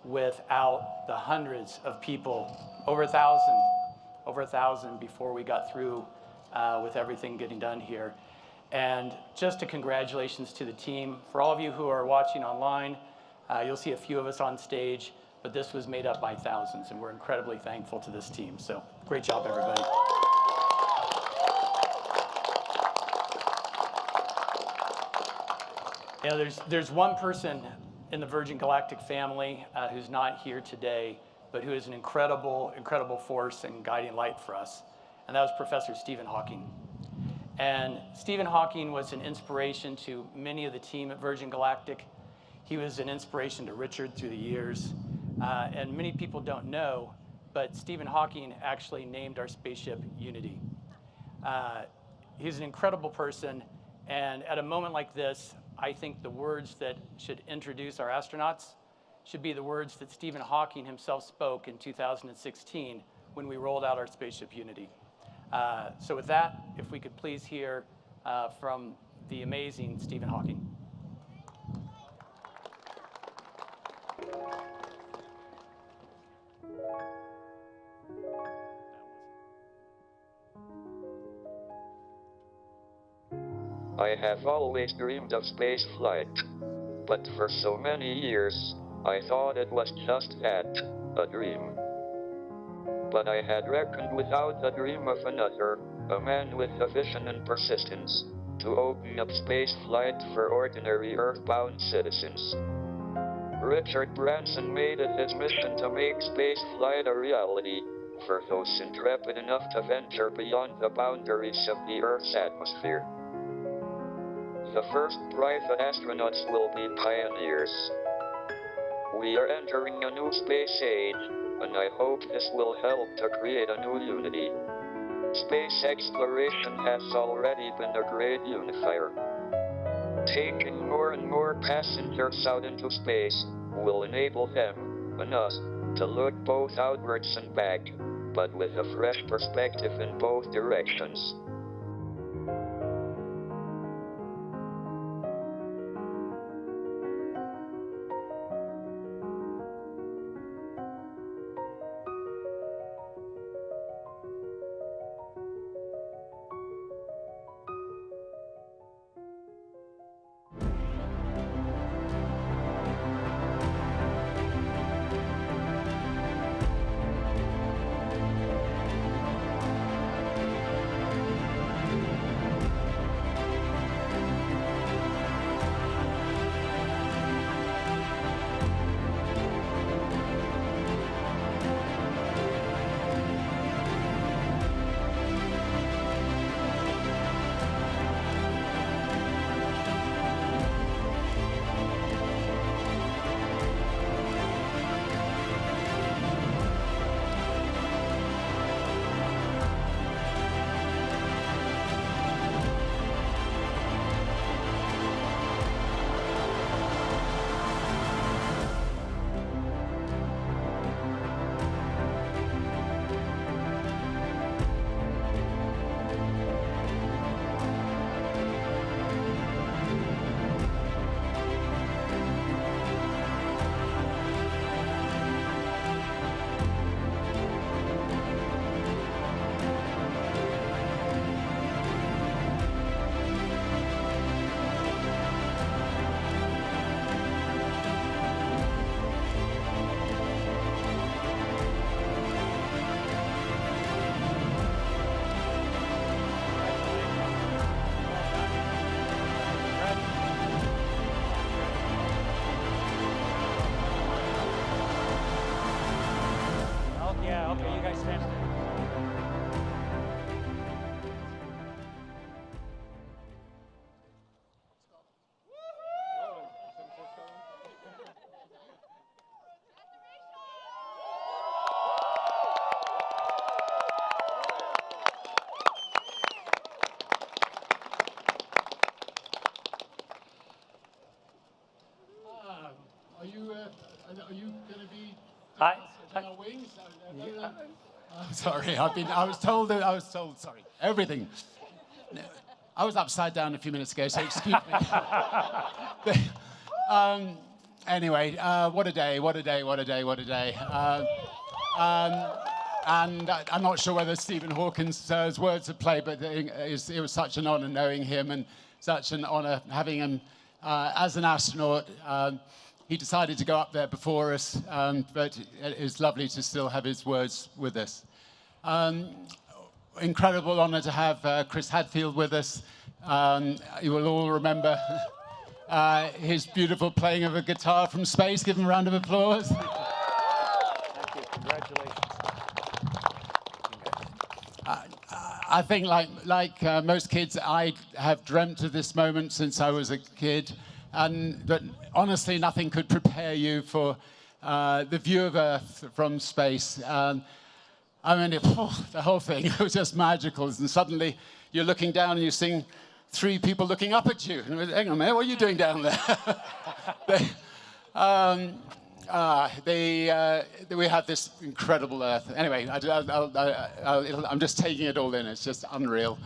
S7: without the hundreds of people, over 1,000 before we got through with everything getting done here. And just a congratulations to the team. For all of you who are watching online, you'll see a few of us on stage, but this was made up by thousands, and we're incredibly thankful to this team. So great job, everybody. You know, there's one person in the Virgin Galactic family who's not here today, but who is an incredible, incredible force and guiding light for us, and that was Professor Stephen Hawking. And Stephen Hawking was an inspiration to many of the team at Virgin Galactic. He was an inspiration to Richard through the years, and many people don't know, but Stephen Hawking actually named our spaceship Unity. He's an incredible person, and at a moment like this, I think the words that should introduce our astronauts should be the words that Stephen Hawking himself spoke in 2016 when we rolled out our spaceship Unity. So with that, if we could please hear from the amazing Stephen Hawking.
S4: I have always dreamed of space flight, but for so many years, I thought it was just that, a dream. But I had reckoned without the dream of another, a man with a vision and persistence, to open up space flight for ordinary Earthbound citizens. Richard Branson made it his mission to make space flight a reality, for those intrepid enough to venture beyond the boundaries of the Earth's atmosphere. The first private astronauts will be pioneers. We are entering a new space age, and I hope this will help to create a new unity. Space exploration has already been a great unifier. Taking more and more passengers out into space will enable them, and us, to look both outwards and back, but with a fresh perspective in both directions.
S7: Okay, you guys stand there.
S8: Are you going to be
S7: I
S8: on our wings? I'm sorry. I was told. Sorry. Everything.
S13: I was upside down a few minutes ago, so excuse me. Anyway, what a day, what a day, what a day, what a day. And I'm not sure whether Stephen Hawkins' words have played, but it was such an honor knowing him and such an honor having him as an astronaut. He decided to go up there before us, but it's lovely to still have his words with us. Incredible honor to have Chris Hadfield with us. You will all remember his beautiful playing of a guitar from space. Give him a round of applause.
S9: Thank you. Congratulations.
S13: I think, like most kids, I have dreamt of this moment since I was a kid, but honestly, nothing could prepare you for the view of Earth from space. I mean, the whole thing was just magical, and suddenly you're looking down and you're seeing 3 people looking up at you. Hang on a minute, what are you doing down there? We have this incredible Earth. Anyway, I'm just taking it all in. It's just unreal.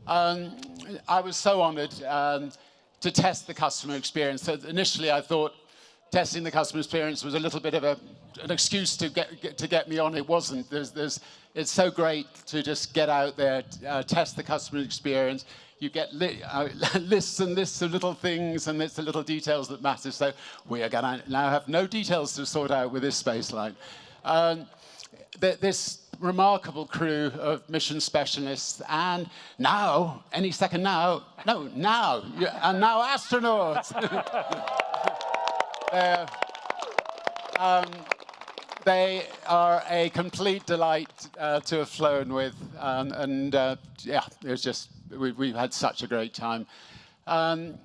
S13: I was so honored to test the customer experience. So initially, I thought testing the customer experience was a little bit of an excuse to get me on. It wasn't. It's so great to just get out there, test the customer experience. You get lists and lists of little things, and it's the little details that matter. So we are going to now have no details to sort out with this spaceflight. This remarkable crew of mission specialists, and now, any second now, and now astronauts. They are a complete delight to have flown with, yeah, it was just, we've had such a great time. An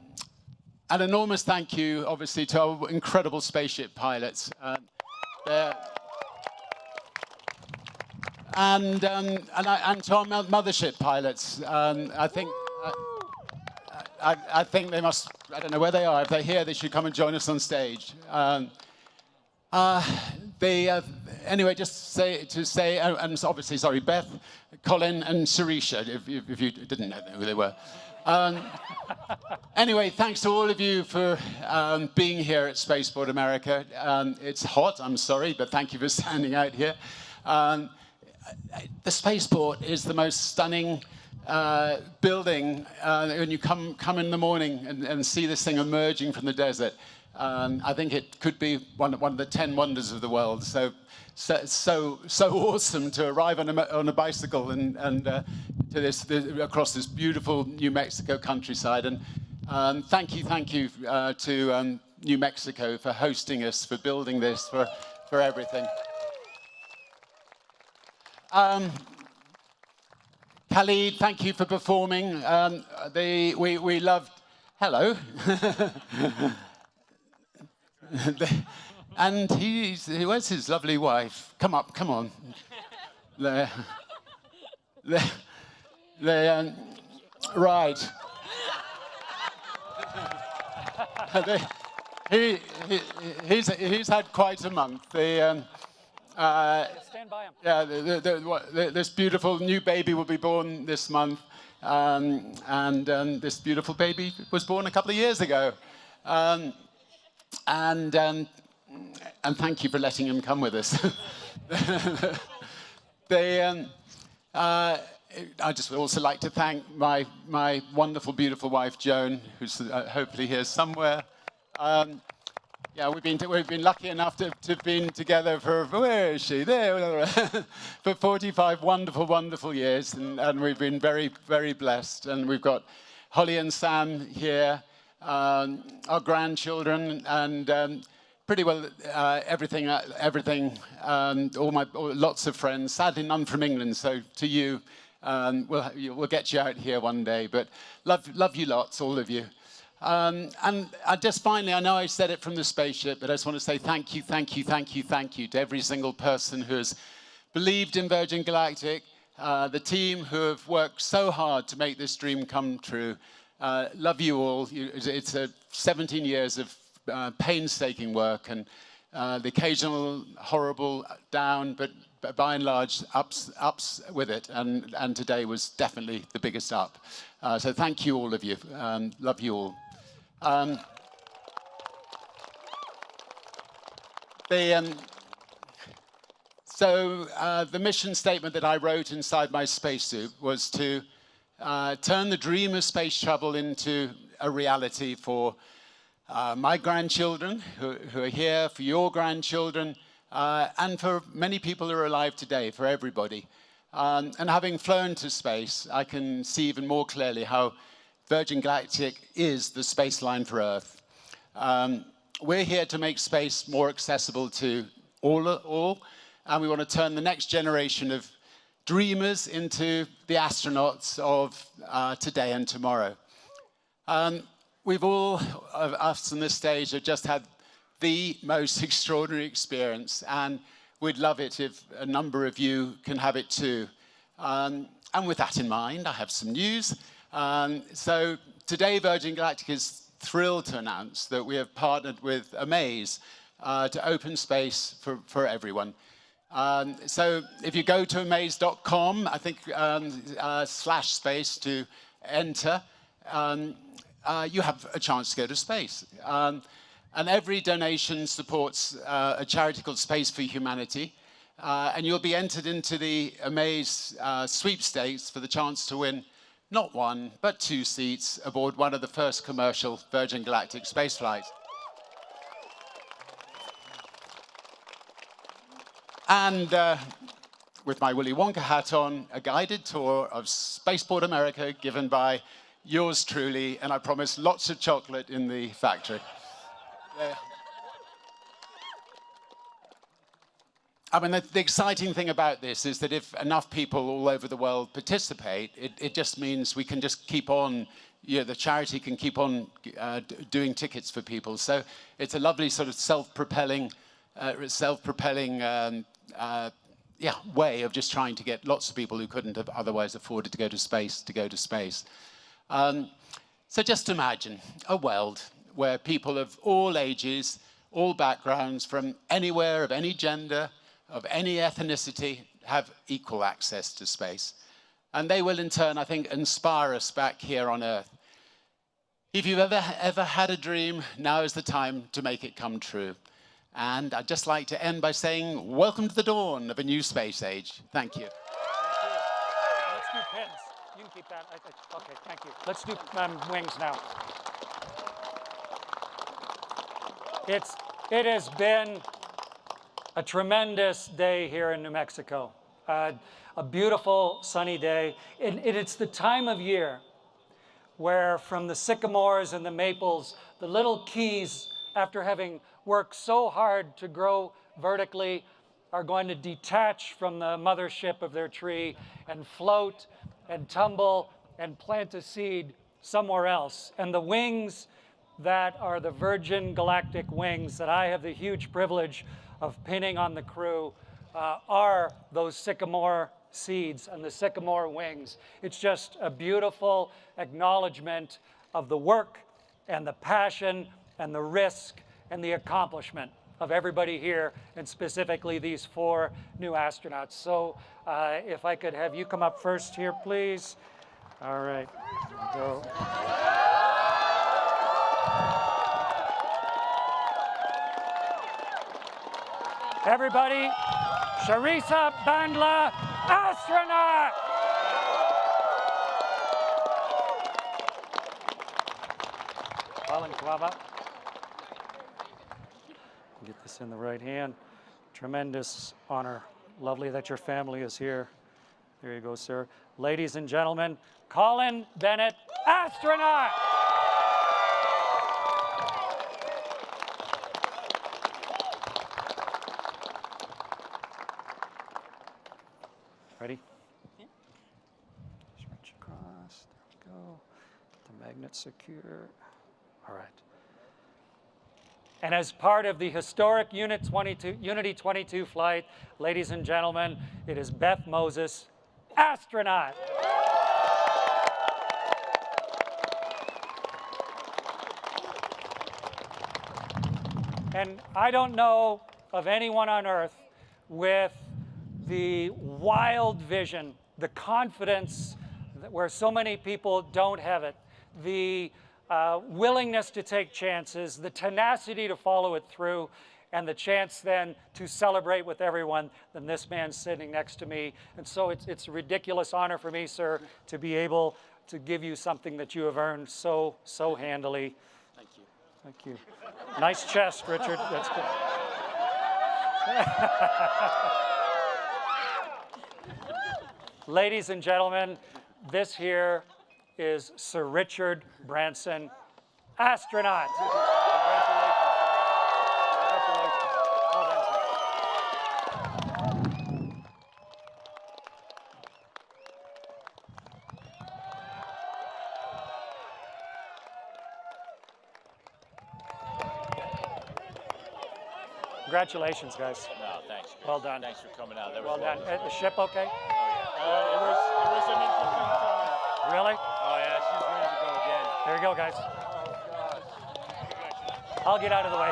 S13: enormous thank you, obviously, to our incredible spaceship pilots. And to our mothership pilots. I think they must, I don't know where they are. If they're here, they should come and join us on stage. Anyway, just to say, and obviously, sorry, Beth, Colin, and Sarisha, if you didn't know who they were. Anyway, thanks to all of you for being here at Spaceport America. It's hot, I'm sorry, but thank you for standing out here. The spaceport is the most stunning building. When you come in the morning and see this thing emerging from the desert, I think it could be one of the 10 wonders of the world. So awesome to arrive on a bicycle and across this beautiful New Mexico countryside. And thank you to New Mexico for hosting us, for building this, for everything. Khalid, thank you for performing. We loved. Hello. And where's his lovely wife? Come on. Right. He's had quite a month. Stand
S9: by him.
S13: Yeah, this beautiful new baby will be born this month, and this beautiful baby was born a couple of years ago. And thank you for letting him come with us. I just would also like to thank my wonderful, beautiful wife, Joan, who's hopefully here somewhere. Yeah, we've been lucky enough to have been together for, where is she? There, for 45 wonderful, wonderful years, and we've been very, very blessed. And we've got Holly and Sam here, our grandchildren, and pretty well everything. Lots of friends. Sadly, none from England. So to you, we'll get you out here one day. But love you lots, all of you. And just finally, I know I said it from the spaceship, but I just want to say thank you to every single person who has believed in Virgin Galactic, the team who have worked so hard to make this dream come true. Love you all. It's 17 years of painstaking work, and the occasional horrible down, but by and large, ups with it, and today was definitely the biggest up. So thank you, all of you. Love you all. The mission statement that I wrote inside my spacesuit was to turn the dream of space travel into a reality for my grandchildren who are here, for your grandchildren, and for many people who are alive today, for everybody. And having flown to space, I can see even more clearly how Virgin Galactic is the space line for Earth. We're here to make space more accessible to all, and we want to turn the next generation of dreamers into the astronauts of today and tomorrow. We've all of us on this stage have just had the most extraordinary experience, and we'd love it if a number of you can have it too. And with that in mind, I have some news. So today, Virgin Galactic is thrilled to announce that we have partnered with Amaze to open space for everyone. So if you go to amaze.com, I think /space to enter, you have a chance to go to space. And every donation supports a charity called Space for Humanity. And you'll be entered into the Amaze sweepstakes for the chance to win not one, but 2 seats aboard one of the first commercial Virgin Galactic spaceflights. And with my Willy Wonka hat on, a guided tour of Spaceport America given by yours truly, and I promise lots of chocolate in the factory. I mean, the exciting thing about this is that if enough people all over the world participate, it just means we can just keep on, the charity can keep on doing tickets for people. So it's a lovely sort of self-propelling way of just trying to get lots of people who couldn't have otherwise afforded to go to space. So just imagine a world where people of all ages, all backgrounds, from anywhere, of any gender, of any ethnicity, have equal access to space. And they will in turn, I think, inspire us back here on Earth. If you've ever had a dream, now is the time to make it come true. And I'd just like to end by saying, welcome to the dawn of a new space age. Thank you.
S9: Let's do pins. You can keep that. Okay, thank you. Let's do wings now. It has been a tremendous day here in New Mexico. A beautiful sunny day. And it's the time of year where from the sycamores and the maples, the little keys, after having worked so hard to grow vertically, are going to detach from the mothership of their tree and float and tumble and plant a seed somewhere else. And the wings that are the Virgin Galactic wings that I have the huge privilege of pinning on the crew are those sycamore seeds and the sycamore wings. It's just a beautiful acknowledgement of the work and the passion and the risk and the accomplishment of everybody here, and specifically these 4 new astronauts. So if I could have you come up first here, please. All right, go. Everybody, Sharisa Bandla, astronaut! Colin Kwaba. Get this in the right hand. Tremendous honor. Lovely that your family is here. There you go, sir. Ladies and gentlemen, Colin Bennett, astronaut! Ready? Yeah. Stretch across. There we go. Get the magnet secure. All right. And as part of the historic Unity 22 flight, ladies and gentlemen, it is Beth Moses, astronaut. And I don't know of anyone on Earth with the wild vision, the confidence where so many people don't have it, the willingness to take chances, the tenacity to follow it through, and the chance then to celebrate with everyone. Then this man sitting next to me. And so it's a ridiculous honor for me, sir, to be able to give you something that you have earned so handily.
S7: Thank you.
S9: Thank you. Nice chest, Richard. That's good. Ladies and gentlemen, this here is Sir Richard Branson, astronaut. Congratulations. Well done, sir. Congratulations, guys.
S16: No, thanks.
S9: Well done.
S16: Thanks for coming out. That was
S9: Well done.
S16: wonderful.
S9: The ship okay?
S16: Oh, yeah. It was an interesting time.
S9: Really?
S16: Oh, yeah, she's ready to go again.
S9: There you go, guys.
S16: Oh, gosh.
S9: I'll get out of the way.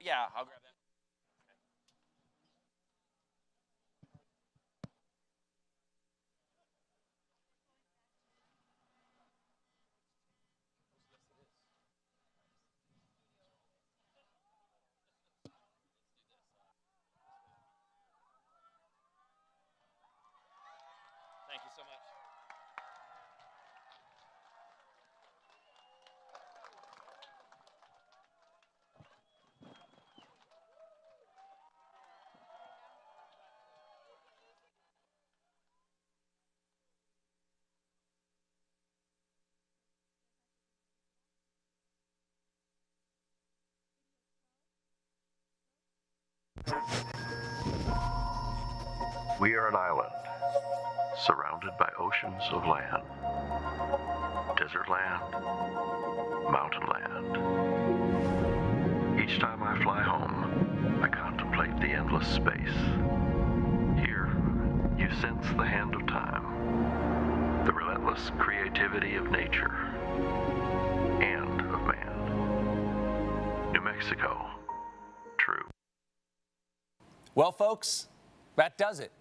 S16: Yeah, I'll grab that. Thank you so much.
S17: We are an island, surrounded by oceans of land, desert land, mountain land. Each time I fly home, I contemplate the endless space. Here, you sense the hand of time, the relentless creativity of nature, and of man. New Mexico, true.
S20: Well, folks, that does it.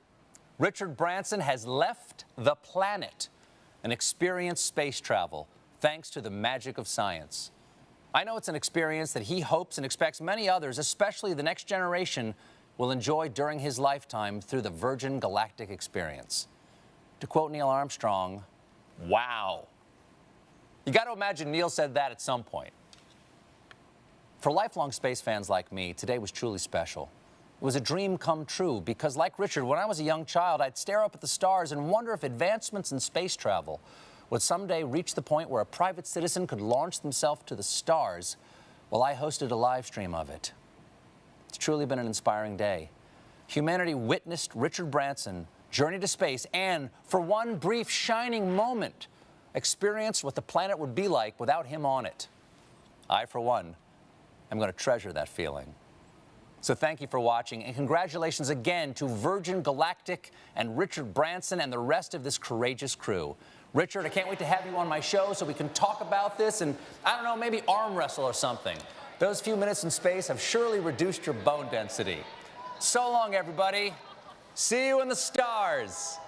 S20: Richard Branson has left the planet and experienced space travel thanks to the magic of science. I know it's an experience that he hopes and expects many others, especially the next generation, will enjoy during his lifetime through the Virgin Galactic experience. To quote Neil Armstrong, wow. You got to imagine Neil said that at some point. For lifelong space fans like me, today was truly special. It was a dream come true because, like Richard, when I was a young child, I'd stare up at the stars and wonder if advancements in space travel would someday reach the point where a private citizen could launch themselves to the stars while I hosted a live stream of it. It's truly been an inspiring day. Humanity witnessed Richard Branson journey to space and, for one brief shining moment, experienced what the planet would be like without him on it. I, for one, am going to treasure that feeling. So thank you for watching, and congratulations again to Virgin Galactic and Richard Branson and the rest of this courageous crew. Richard, I can't wait to have you on my show so we can talk about this and, I don't know, maybe arm wrestle or something. Those few minutes in space have surely reduced your bone density. So long, everybody. See you in the stars.